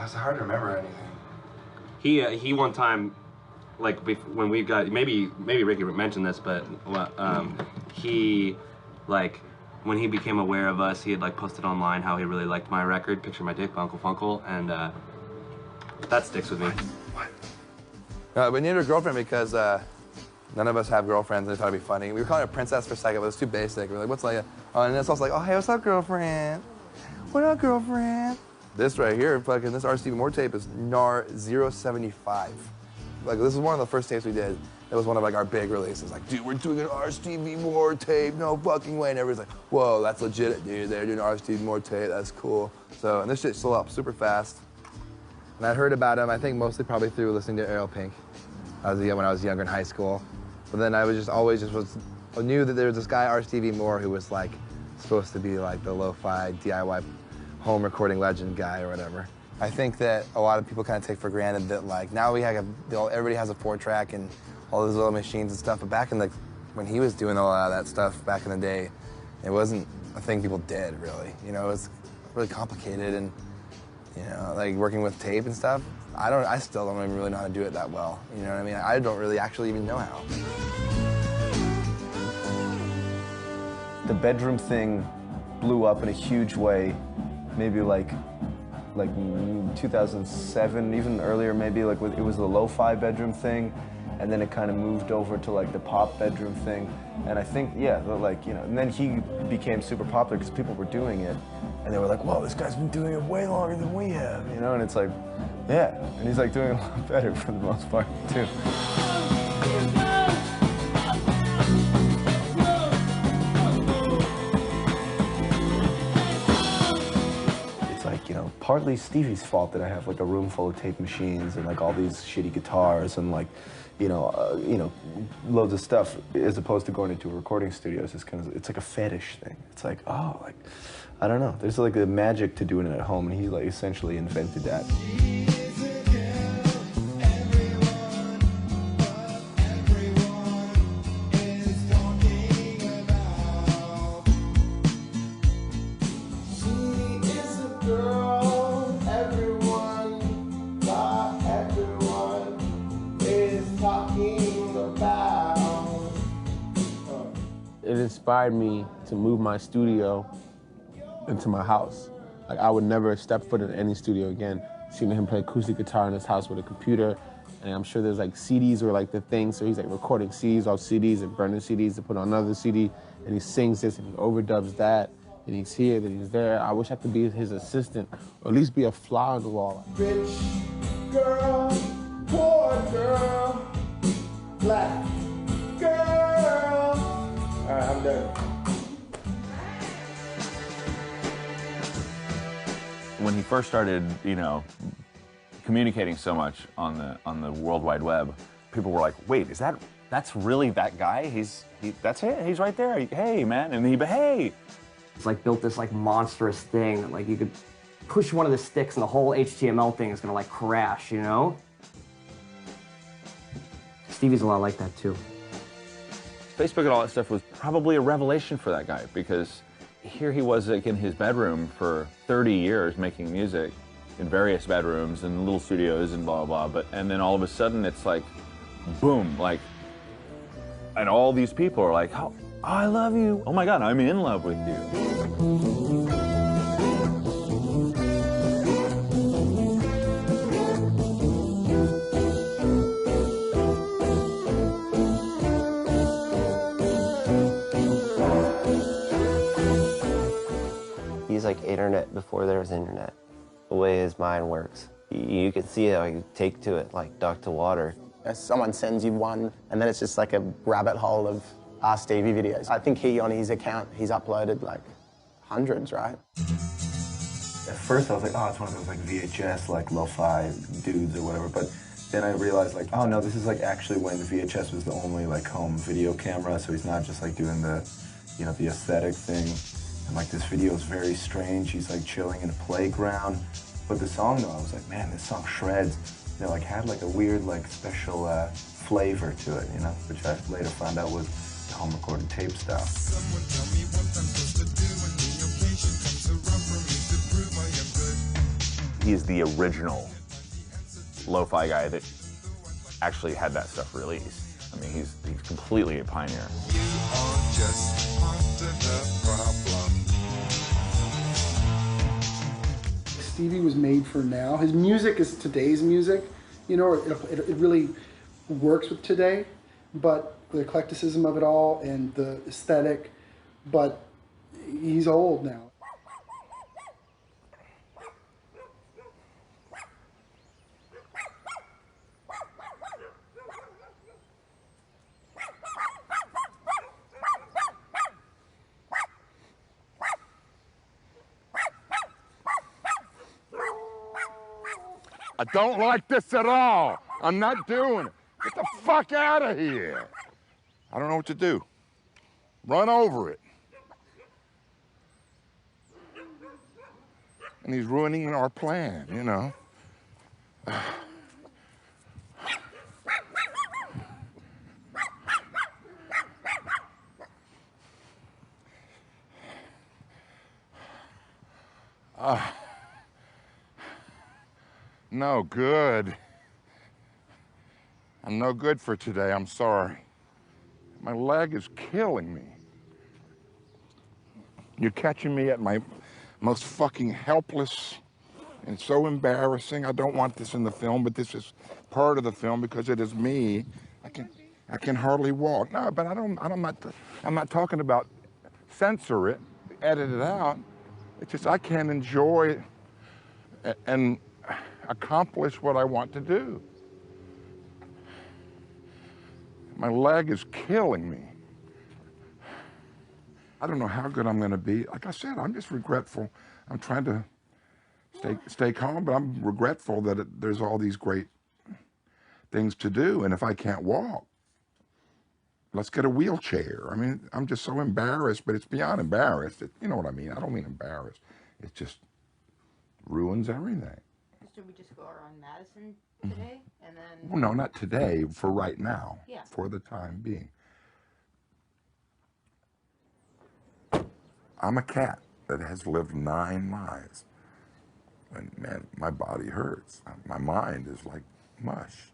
It's hard to remember anything. He one time, like when we got maybe Ricky mentioned this, but he like when he became aware of us, he had like posted online how he really liked my record, Picture My Dick by Uncle Funkle, and that sticks with me. We needed a girlfriend because none of us have girlfriends, and we thought it'd be funny. We were calling her Princess for a second, but it was too basic. We were like, what's like and it's also like, oh, hey, what's up, girlfriend? What up, girlfriend? This right here, this R Stevie Moore tape is NAR 075. Like, this is one of the first tapes we did. That was one of like our big releases. Like, dude, we're doing an R Stevie Moore tape, no fucking way. And everybody's like, whoa, that's legit, dude. They're doing an R Stevie Moore tape, that's cool. So, and this shit sold up super fast. And I heard about him, I think mostly probably through listening to Ariel Pink. When I was younger in high school. But then I was just always I knew that there was this guy, R Stevie Moore, who was like supposed to be like the lo-fi DIY home recording legend guy or whatever. I think that a lot of people kind of take for granted that like now everybody has a 4-track and all those little machines and stuff. But back in when he was doing a lot of that stuff back in the day, it wasn't a thing people did really. You know, it was really complicated and like working with tape and stuff. I still don't even really know how to do it that well. You know what I mean? I don't really actually even know how. The bedroom thing blew up in a huge way, maybe like 2007, even earlier maybe, like it was the lo-fi bedroom thing, and then it kind of moved over to like the pop bedroom thing. And I think, yeah, like, and then he became super popular because people were doing it, and they were like, whoa, this guy's been doing it way longer than we have, and it's like, yeah, and he's like doing it a lot better for the most part, too. It's like, partly Stevie's fault that I have like a room full of tape machines and like all these shitty guitars and like, loads of stuff, as opposed to going into a recording studio. It's like a fetish thing. It's like, oh, like, I don't know. There's like a magic to doing it at home, and he like essentially invented that. It inspired me to move my studio into my house. Like, I would never step foot in any studio again. Seeing him play acoustic guitar in his house with a computer, and I'm sure there's like CDs or like the thing, so he's like recording CDs off CDs and burning CDs to put on another CD, and he sings this and he overdubs that, and he's here, then he's there. I wish I could be his assistant, or at least be a fly on the wall. Rich girl, poor girl, black girl. All right, I'm done. When he first started, communicating so much on the World Wide Web, people were like, "Wait, that's really that guy? That's it? He's right there. Hey, man!" And hey. It's like built this like monstrous thing that like you could push one of the sticks and the whole HTML thing is gonna like crash, Stevie's a lot like that too. Facebook and all that stuff was probably a revelation for that guy, because here he was like in his bedroom for 30 years making music in various bedrooms and little studios and blah, blah, blah. And then all of a sudden it's like, boom, like, and all these people are like, oh, I love you. Oh my God, I'm in love with you. He's like internet before there was internet. The way his mind works. You can see how he take to it like duck to water. Someone sends you one, and then it's just like a rabbit hole of R Stevie videos. I think on his account, he's uploaded like hundreds, right? At first I was like, oh, it's one of those like VHS, like lo-fi dudes or whatever, but then I realized like, oh no, this is like actually when the VHS was the only like home video camera, so he's not just like doing the, the aesthetic thing. And like this video is very strange. He's like chilling in a playground. But the song though, I was like, man, this song shreds. It like had like a weird like special flavor to it, which I later found out was the home recorded tape style. He's the original lo-fi guy that actually had that stuff released. I mean, he's completely a pioneer. You are just part of the problem. Stevie was made for now. His music is today's music, it really works with today, but the eclecticism of it all and the aesthetic, but he's old now. I don't like this at all. I'm not doing it. Get the fuck out of here. I don't know what to do. Run over it. And he's ruining our plan, you know. No good. I'm no good for today, I'm sorry. My leg is killing me. You're catching me at my most fucking helpless and so embarrassing. I don't want this in the film, but this is part of the film because it is me. I can hardly walk. No, but I'm not talking about censor it, edit it out. It's just I can't enjoy it and accomplish what I want to do. My leg is killing me. I don't know how good I'm going to be. Like I said, I'm just regretful. I'm trying to stay calm, but I'm regretful that there's all these great things to do. And if I can't walk, let's get a wheelchair. I mean, I'm just so embarrassed, but it's beyond embarrassed. You know what I mean? I don't mean embarrassed. It just ruins everything. Should we just go around Madison today and then? Well, no, not today, for right now. Yeah. For the time being. I'm a cat that has lived 9 lives. And man, my body hurts. My mind is like mush.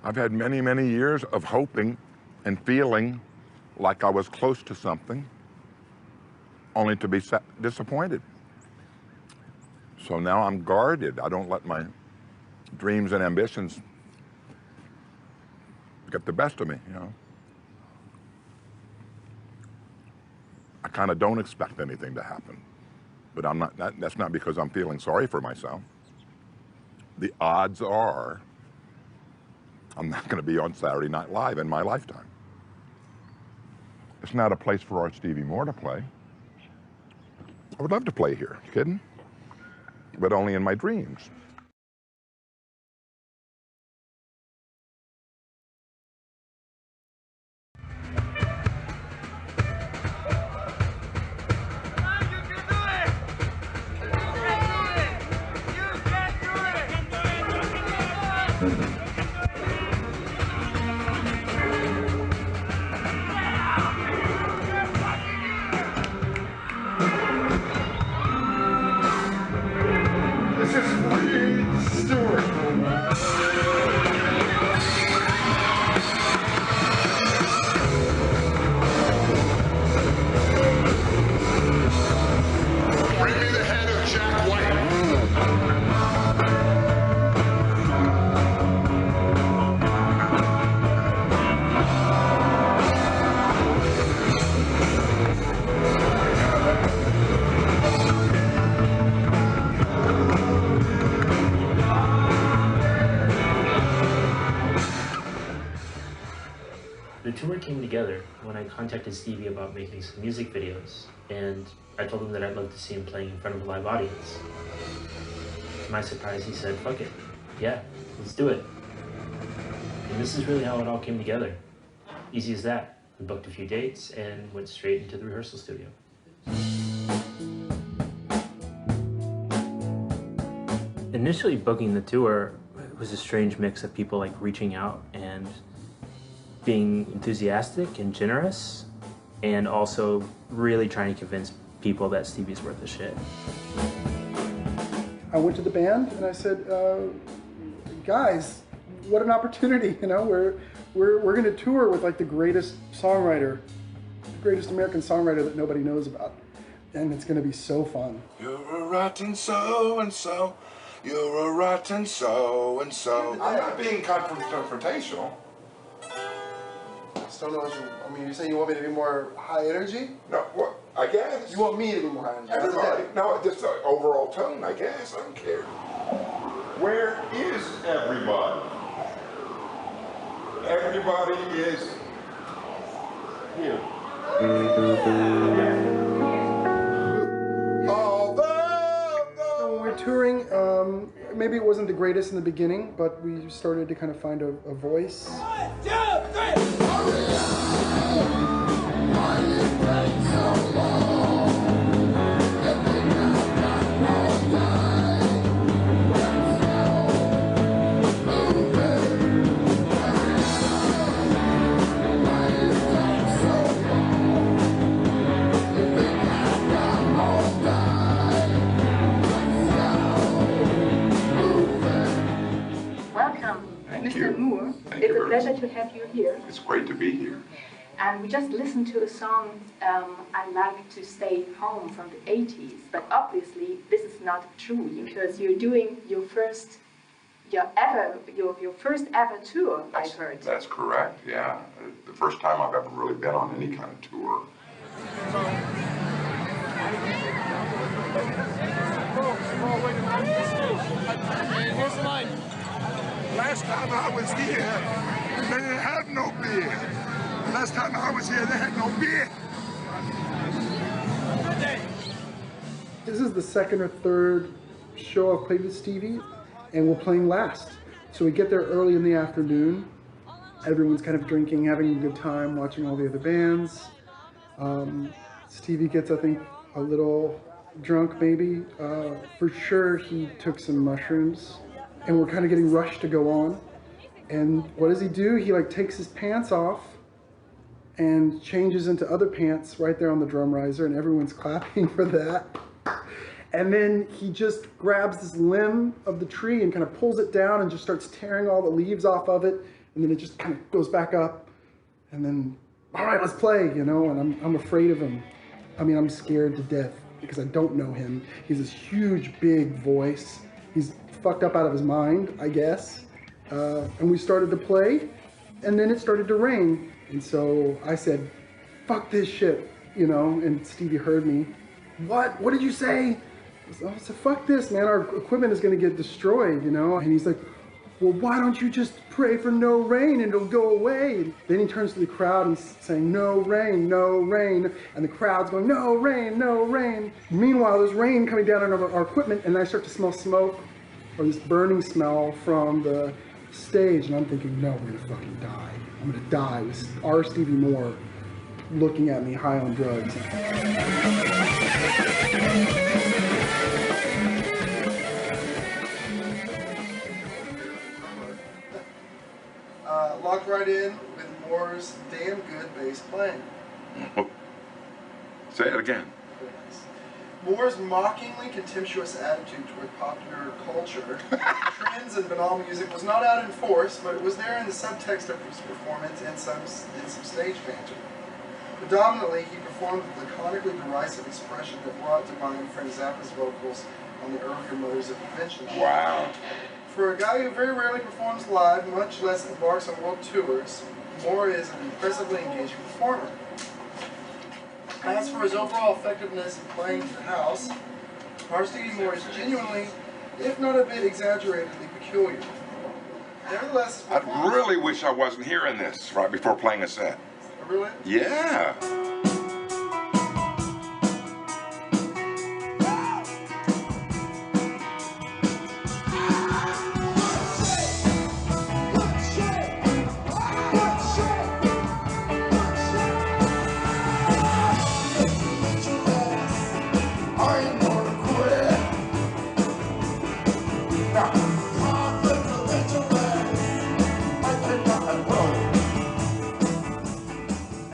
I've had many, many years of hoping and feeling like I was close to something, only to be disappointed. So now I'm guarded. I don't let my dreams and ambitions get the best of me, you know. I kind of don't expect anything to happen, but I'm not. That's not because I'm feeling sorry for myself. The odds are I'm not going to be on Saturday Night Live in my lifetime. It's not a place for R Stevie Moore to play. I would love to play here, you kidding? But only in my dreams. The tour came together when I contacted Stevie about making some music videos, and I told him that I'd love to see him playing in front of a live audience. To my surprise, he said, fuck it. Yeah, let's do it. And this is really how it all came together. Easy as that. We booked a few dates and went straight into the rehearsal studio. Initially booking the tour was a strange mix of people like reaching out and being enthusiastic and generous, and also really trying to convince people that Stevie's worth a shit. I went to the band and I said, guys, what an opportunity, you know, we're gonna tour with like the greatest songwriter, the greatest American songwriter that nobody knows about. And it's gonna be so fun. You're a rotten so-and-so, you're a rotten so-and-so. I'm not being confrontational. I don't know what I mean, you're saying you want me to be more high energy? No, what? I guess. You want me to be more high energy? Everybody. No, just the overall tone, I guess. I don't care. Where is everybody? Everybody is here. maybe it wasn't the greatest in the beginning, but we started to kind of find a voice. 1, 2, Mr. Moore, it's a pleasure to have you here. It's great to be here. And we just listened to a song, I Like to Stay Home from the 80s, but obviously this is not true because you're doing your first ever tour, I've heard. That's correct, yeah. The first time I've ever really been on any kind of tour. Here's the line. Last time I was here, they didn't have no beer. Last time I was here, they had no beer. This is the second or third show I've played with Stevie, and we're playing last. So we get there early in the afternoon. Everyone's kind of drinking, having a good time, watching all the other bands. Stevie gets, I think, a little drunk maybe. For sure he took some mushrooms. And we're kind of getting rushed to go on. And what does he do? He like takes his pants off and changes into other pants right there on the drum riser, and everyone's clapping for that. And then he just grabs this limb of the tree and kind of pulls it down and just starts tearing all the leaves off of it. And then it just kind of goes back up. And then, all right, let's play, you know, and I'm afraid of him. I mean, I'm scared to death because I don't know him. He's this huge, big voice. He's fucked up out of his mind, I guess. And we started to play, and then it started to rain. And so I said, fuck this shit, you know, and Stevie heard me. What? What did you say? I said, fuck this, man, our equipment is gonna get destroyed, you know? And he's like, well, why don't you just pray for no rain and it'll go away? And then he turns to the crowd and saying, no rain, no rain. And the crowd's going, no rain, no rain. Meanwhile, there's rain coming down on our equipment, and I start to smell smoke, or this burning smell from the stage, and I'm thinking, no, we're gonna fucking die. I'm gonna die with R Stevie Moore looking at me high on drugs. Locked right in with Moore's damn good bass playing. Say it again. Moore's mockingly contemptuous attitude toward popular culture, trends, and banal music was not out in force, but it was there in the subtext of his performance and some stage banter. Predominantly, he performed with laconically derisive expression that brought to mind Frank Zappa's vocals on the earlier Mothers of Invention. Wow. For a guy who very rarely performs live, much less embarks on world tours, Moore is an impressively engaging performer. As for his overall effectiveness in playing to the house, R Stevie Moore is genuinely, if not a bit exaggeratedly peculiar. Nevertheless, I really wish I wasn't hearing this right before playing a set. Really? Yeah.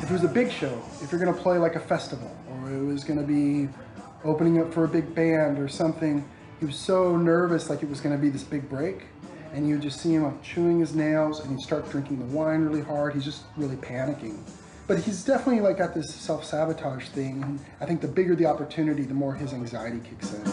If it was a big show, if you're going to play like a festival, or it was going to be opening up for a big band or something, he was so nervous like it was going to be this big break, and you just see him like chewing his nails, and he'd start drinking the wine really hard. He's just really panicking. But he's definitely like got this self-sabotage thing, and I think the bigger the opportunity, the more his anxiety kicks in.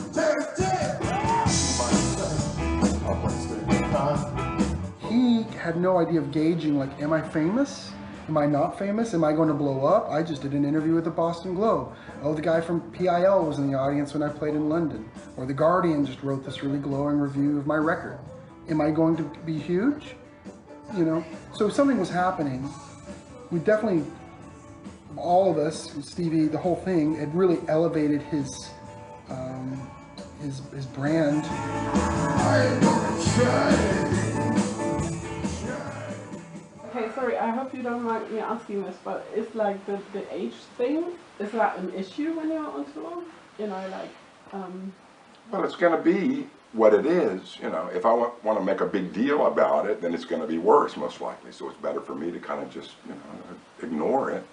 He had no idea of gauging, like, am I famous? Am I not famous? Am I going to blow up? I just did an interview with the Boston Globe. Oh, the guy from PIL was in the audience when I played in London. Or The Guardian just wrote this really glowing review of my record. Am I going to be huge? You know? So something was happening. We definitely, all of us, Stevie, the whole thing, had really elevated his his brand. Okay, sorry, I hope you don't mind me asking this, but it's like the age thing, is that an issue when you're on tour? You know, like, Well, it's going to be what it is, you know. If I want to make a big deal about it, then it's going to be worse, most likely. So it's better for me to kind of just, you know, ignore it.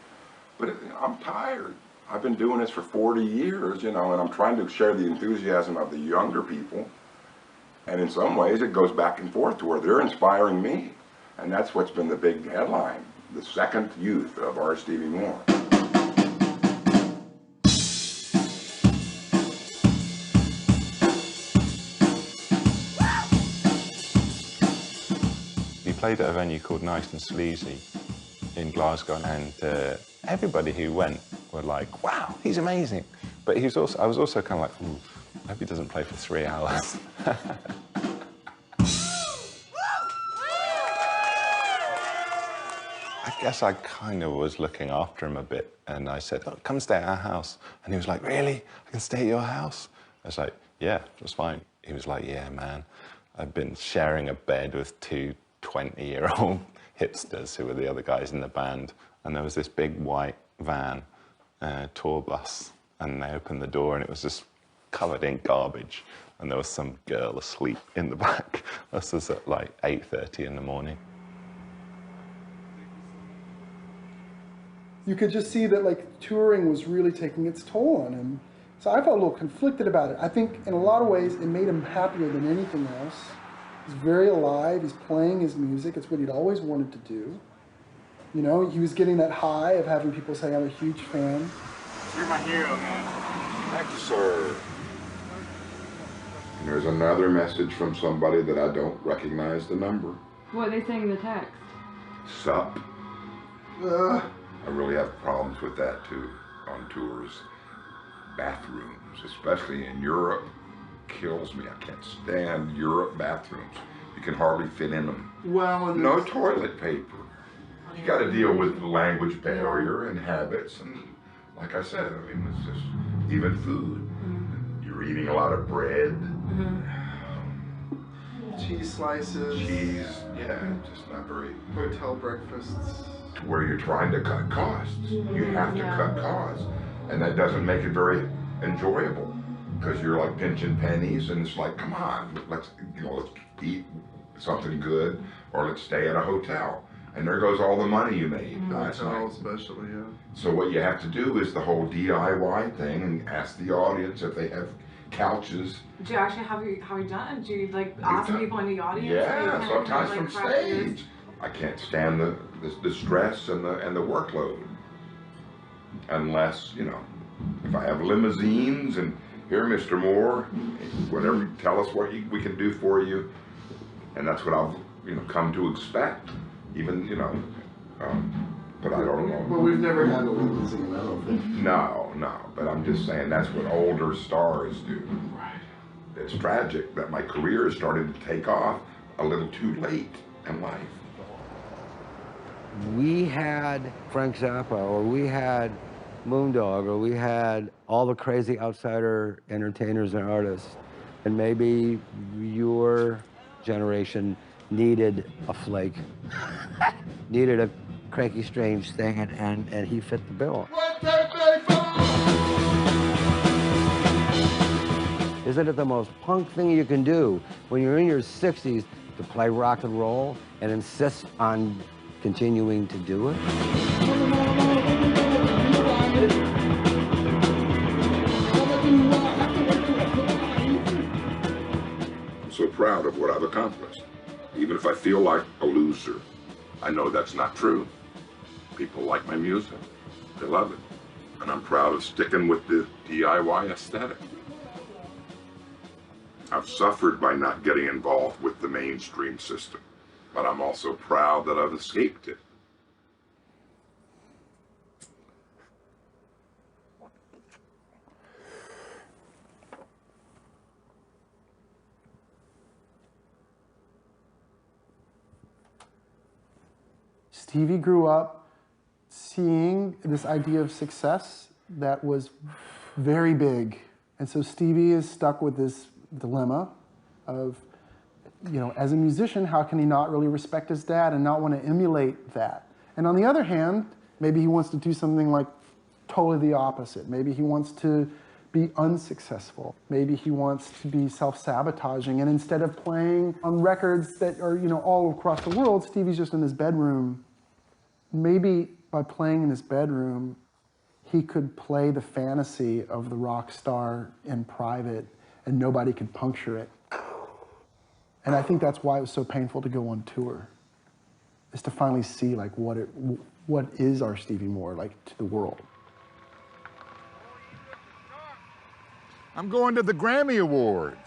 But I'm tired. I've been doing this for 40 years, you know, and I'm trying to share the enthusiasm of the younger people. And in some ways, it goes back and forth to where they're inspiring me. And that's what's been the big headline, the second youth of R Stevie Moore. He played at a venue called Nice and Sleazy in Glasgow, and everybody who went were like, wow, he's amazing. But he was also, I was also kind of like, ooh, I hope he doesn't play for 3 hours. I guess I kind of was looking after him a bit, and I said, oh, come stay at our house. And he was like, really? I can stay at your house? I was like, yeah, that's fine. He was like, yeah, man, I've been sharing a bed with 2 20-year-old hipsters who were the other guys in the band, and there was this big white van, tour bus, and they opened the door and it was just covered in garbage, and there was some girl asleep in the back. This was at like 8:30 in the morning. You could just see that like touring was really taking its toll on him. So I felt a little conflicted about it. I think in a lot of ways it made him happier than anything else. He's very alive, he's playing his music, it's what he'd always wanted to do. You know, he was getting that high of having people say, I'm a huge fan. You're my hero, man. Thank you, sir. And there's another message from somebody that I don't recognize the number. What are they saying in the text? Sup. I really have problems with that too on tours. Bathrooms, especially in Europe, kills me. I can't stand Europe bathrooms. You can hardly fit in them. Well, no toilet paper. You got to deal with the language barrier and habits, and like I said, I mean, it's just even food. You're eating a lot of bread. Cheese slices. Cheese, yeah, just not very. Hotel breakfasts. To where you're trying to cut costs. You have to cut costs. And that doesn't make it very enjoyable, because you're like pinching pennies, and it's like, come on, let's eat something good, or let's stay at a hotel. And there goes all the money you made last night. Especially, yeah. So what you have to do is the whole DIY thing, and ask the audience if they have couches. Do you actually have you done it? Do you like ask people in the audience? Yeah, sometimes like, from stage. I can't stand the stress and the workload. Unless, you know, if I have limousines and here, Mr. Moore, whatever, tell us what we can do for you. And that's what I've, you know, come to expect. Even, you know, but I don't know. Well, we've never had a limousine, I don't think. No, but I'm just saying that's what older stars do. Right. It's tragic that my career has started to take off a little too late in life. We had Frank Zappa, or we had Moondog, or we had all the crazy outsider entertainers and artists. And maybe your generation needed a flake, needed a cranky, strange thing, and he fit the bill. Isn't it the most punk thing you can do when you're in your 60s to play rock and roll and insist on continuing to do it? I'm so proud of what I've accomplished. Even if I feel like a loser, I know that's not true. People like my music. They love it. And I'm proud of sticking with the DIY aesthetic. I've suffered by not getting involved with the mainstream system, but I'm also proud that I've escaped it. Stevie grew up seeing this idea of success that was very big And so Stevie is stuck with this dilemma of, you know, as a musician, how can he not really respect his dad and not want to emulate that? And on the other hand, maybe he wants to do something like totally the opposite. Maybe he wants to be unsuccessful. Maybe he wants to be self-sabotaging, and instead of playing on records that are, you know, all across the world, Stevie's just in his bedroom. Maybe by playing in his bedroom, he could play the fantasy of the rock star in private and nobody could puncture it. And I think that's why it was so painful to go on tour, is to finally see like what is R Stevie Moore like to the world. I'm going to the Grammy Awards.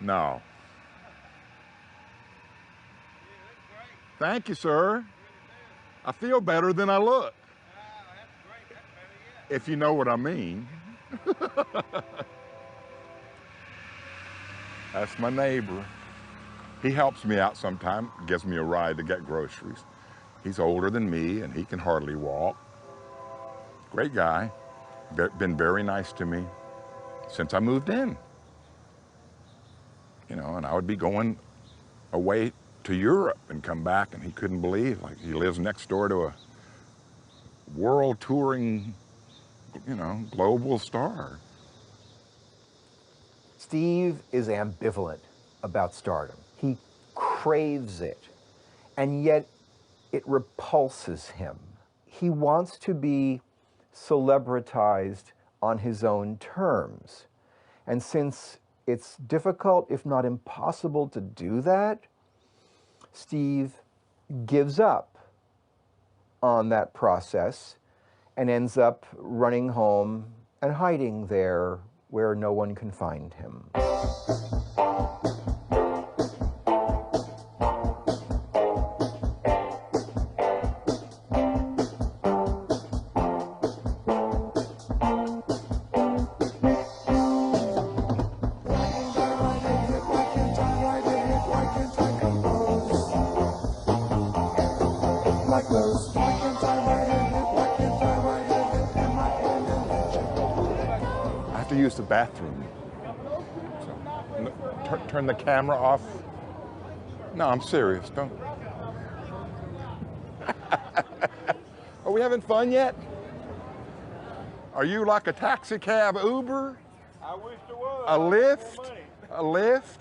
No. Thank you, sir. I feel better than I look. If you know what I mean. That's my neighbor. He helps me out sometimes, gives me a ride to get groceries. He's older than me and he can hardly walk. Great guy. Been very nice to me since I moved in. You know, and I would be going away to Europe and come back and he couldn't believe, like he lives next door to a world touring, you know, global star. Steve is ambivalent about stardom. He craves it, and yet it repulses him. He wants to be celebritized on his own terms. And since it's difficult, if not impossible, to do that, Steve gives up on that process and ends up running home and hiding there where no one can find him. I have to use the bathroom. So, turn the camera off. No, I'm serious. Don't. Are we having fun yet? Are you like a taxi cab Uber? I wish there was. A Lyft? A Lyft?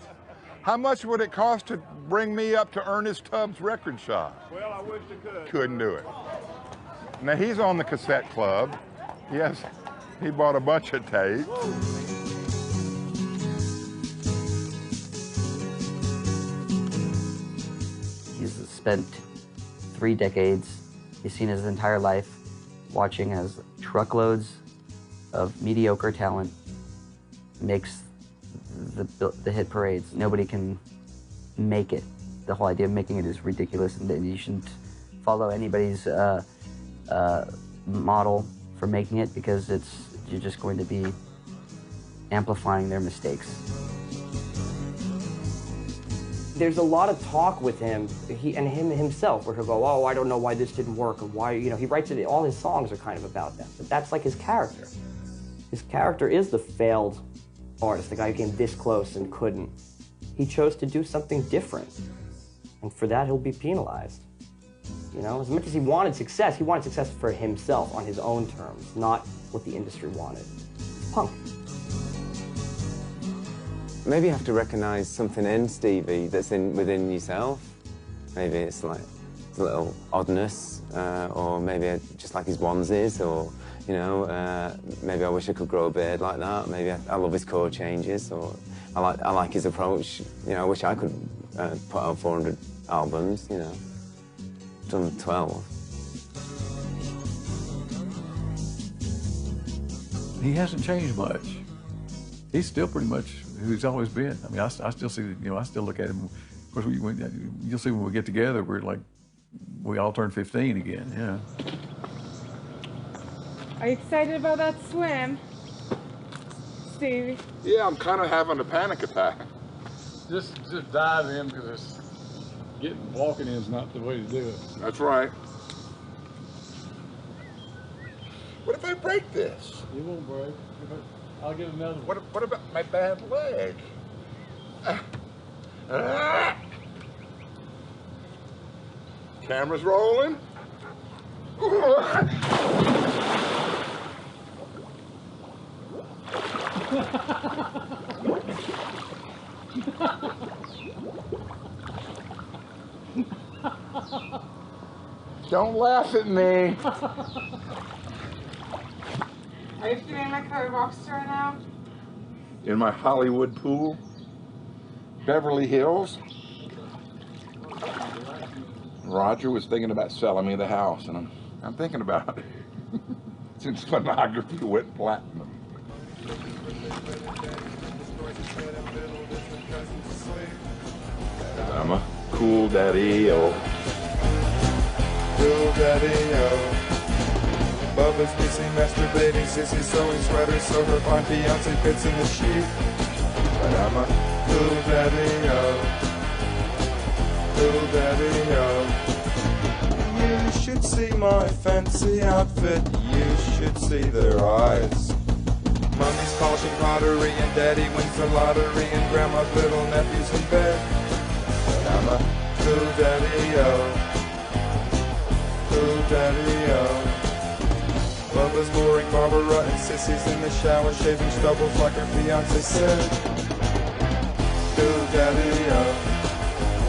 How much would it cost to bring me up to Ernest Tubbs' record shop? Well, I wish I could. Couldn't do it. Now he's on the cassette club. Yes, he bought a bunch of tapes. He's spent 3 decades, he's seen his entire life watching as truckloads of mediocre talent makes the hit parades. Nobody can make it. The whole idea of making it is ridiculous, and you shouldn't follow anybody's model for making it, because you're just going to be amplifying their mistakes. There's a lot of talk with him, him himself, where he'll go, oh, I don't know why this didn't work, or why, you know, he writes it, all his songs are kind of about that, but that's like his character. His character is the failed artist, the guy who came this close and couldn't. He chose to do something different, and for that he'll be penalized. You know, as much as he wanted success for himself on his own terms, not what the industry wanted. It's punk. Maybe you have to recognize something in Stevie that's within yourself. Maybe it's like a little oddness, or maybe just like his onesies, or, you know, maybe I wish I could grow a beard like that. Maybe I love his chord changes, or I like his approach. You know, I wish I could put out 400 albums, you know. Done 12. He hasn't changed much. He's still pretty much who he's always been. I mean, I still see, you know, I still look at him. Of course, you'll see when we get together, we're like, we all turn 15 again, yeah. Are you excited about that swim, Stevie? Yeah, I'm kind of having a panic attack. Just dive in, because walking in is not the way to do it. That's right. What if I break this? You won't break. I'll get another one. What about my bad leg? Camera's rolling. Don't laugh at me. Are you feeling like a rock star now? In my Hollywood pool, Beverly Hills. Roger was thinking about selling me the house, and I'm thinking about it. Since photography went platinum. I'm a cool daddy-o. Cool daddy-o. Bubba's busy masturbating, Sissy sewing sweaters so her fine fiance fits in the sheet. But I'm a cool daddy-o. Cool daddy-o. You should see my fancy outfit, you should see their eyes. Mommy's polishing pottery and daddy wins the lottery and grandma's little nephew's in bed. But I'm a cool daddy-o. Cool daddy-o. Bubba's boring Barbara and Sissy's in the shower shaving stubbles like her fiance said. Cool daddy-o.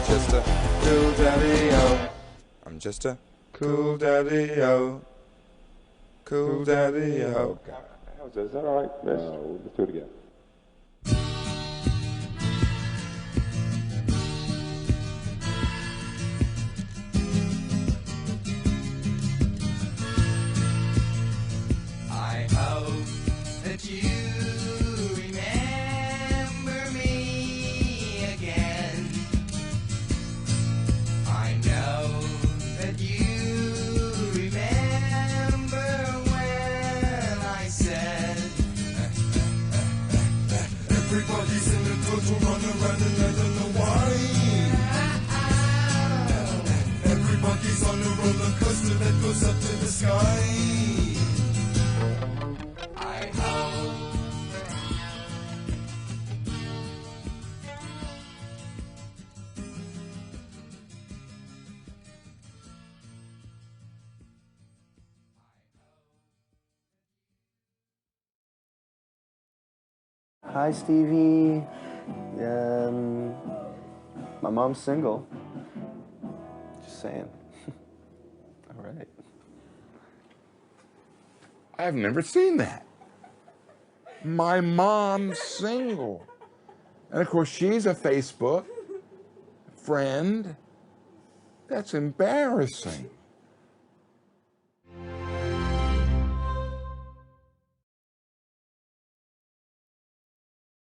Just a cool daddy-o. I'm just a cool daddy-o. Cool daddy-o. How's that? Is that all right? Let's do it again. I hope that you remember me again. I know that you remember when I said everybody's in the total run around and I don't know why. Everybody's on a roller coaster that goes up to the sky. I hope Hi, Stevie. My mom's single. Just saying. All right. I've never seen that. My mom's single. And of course, she's a Facebook friend. That's embarrassing.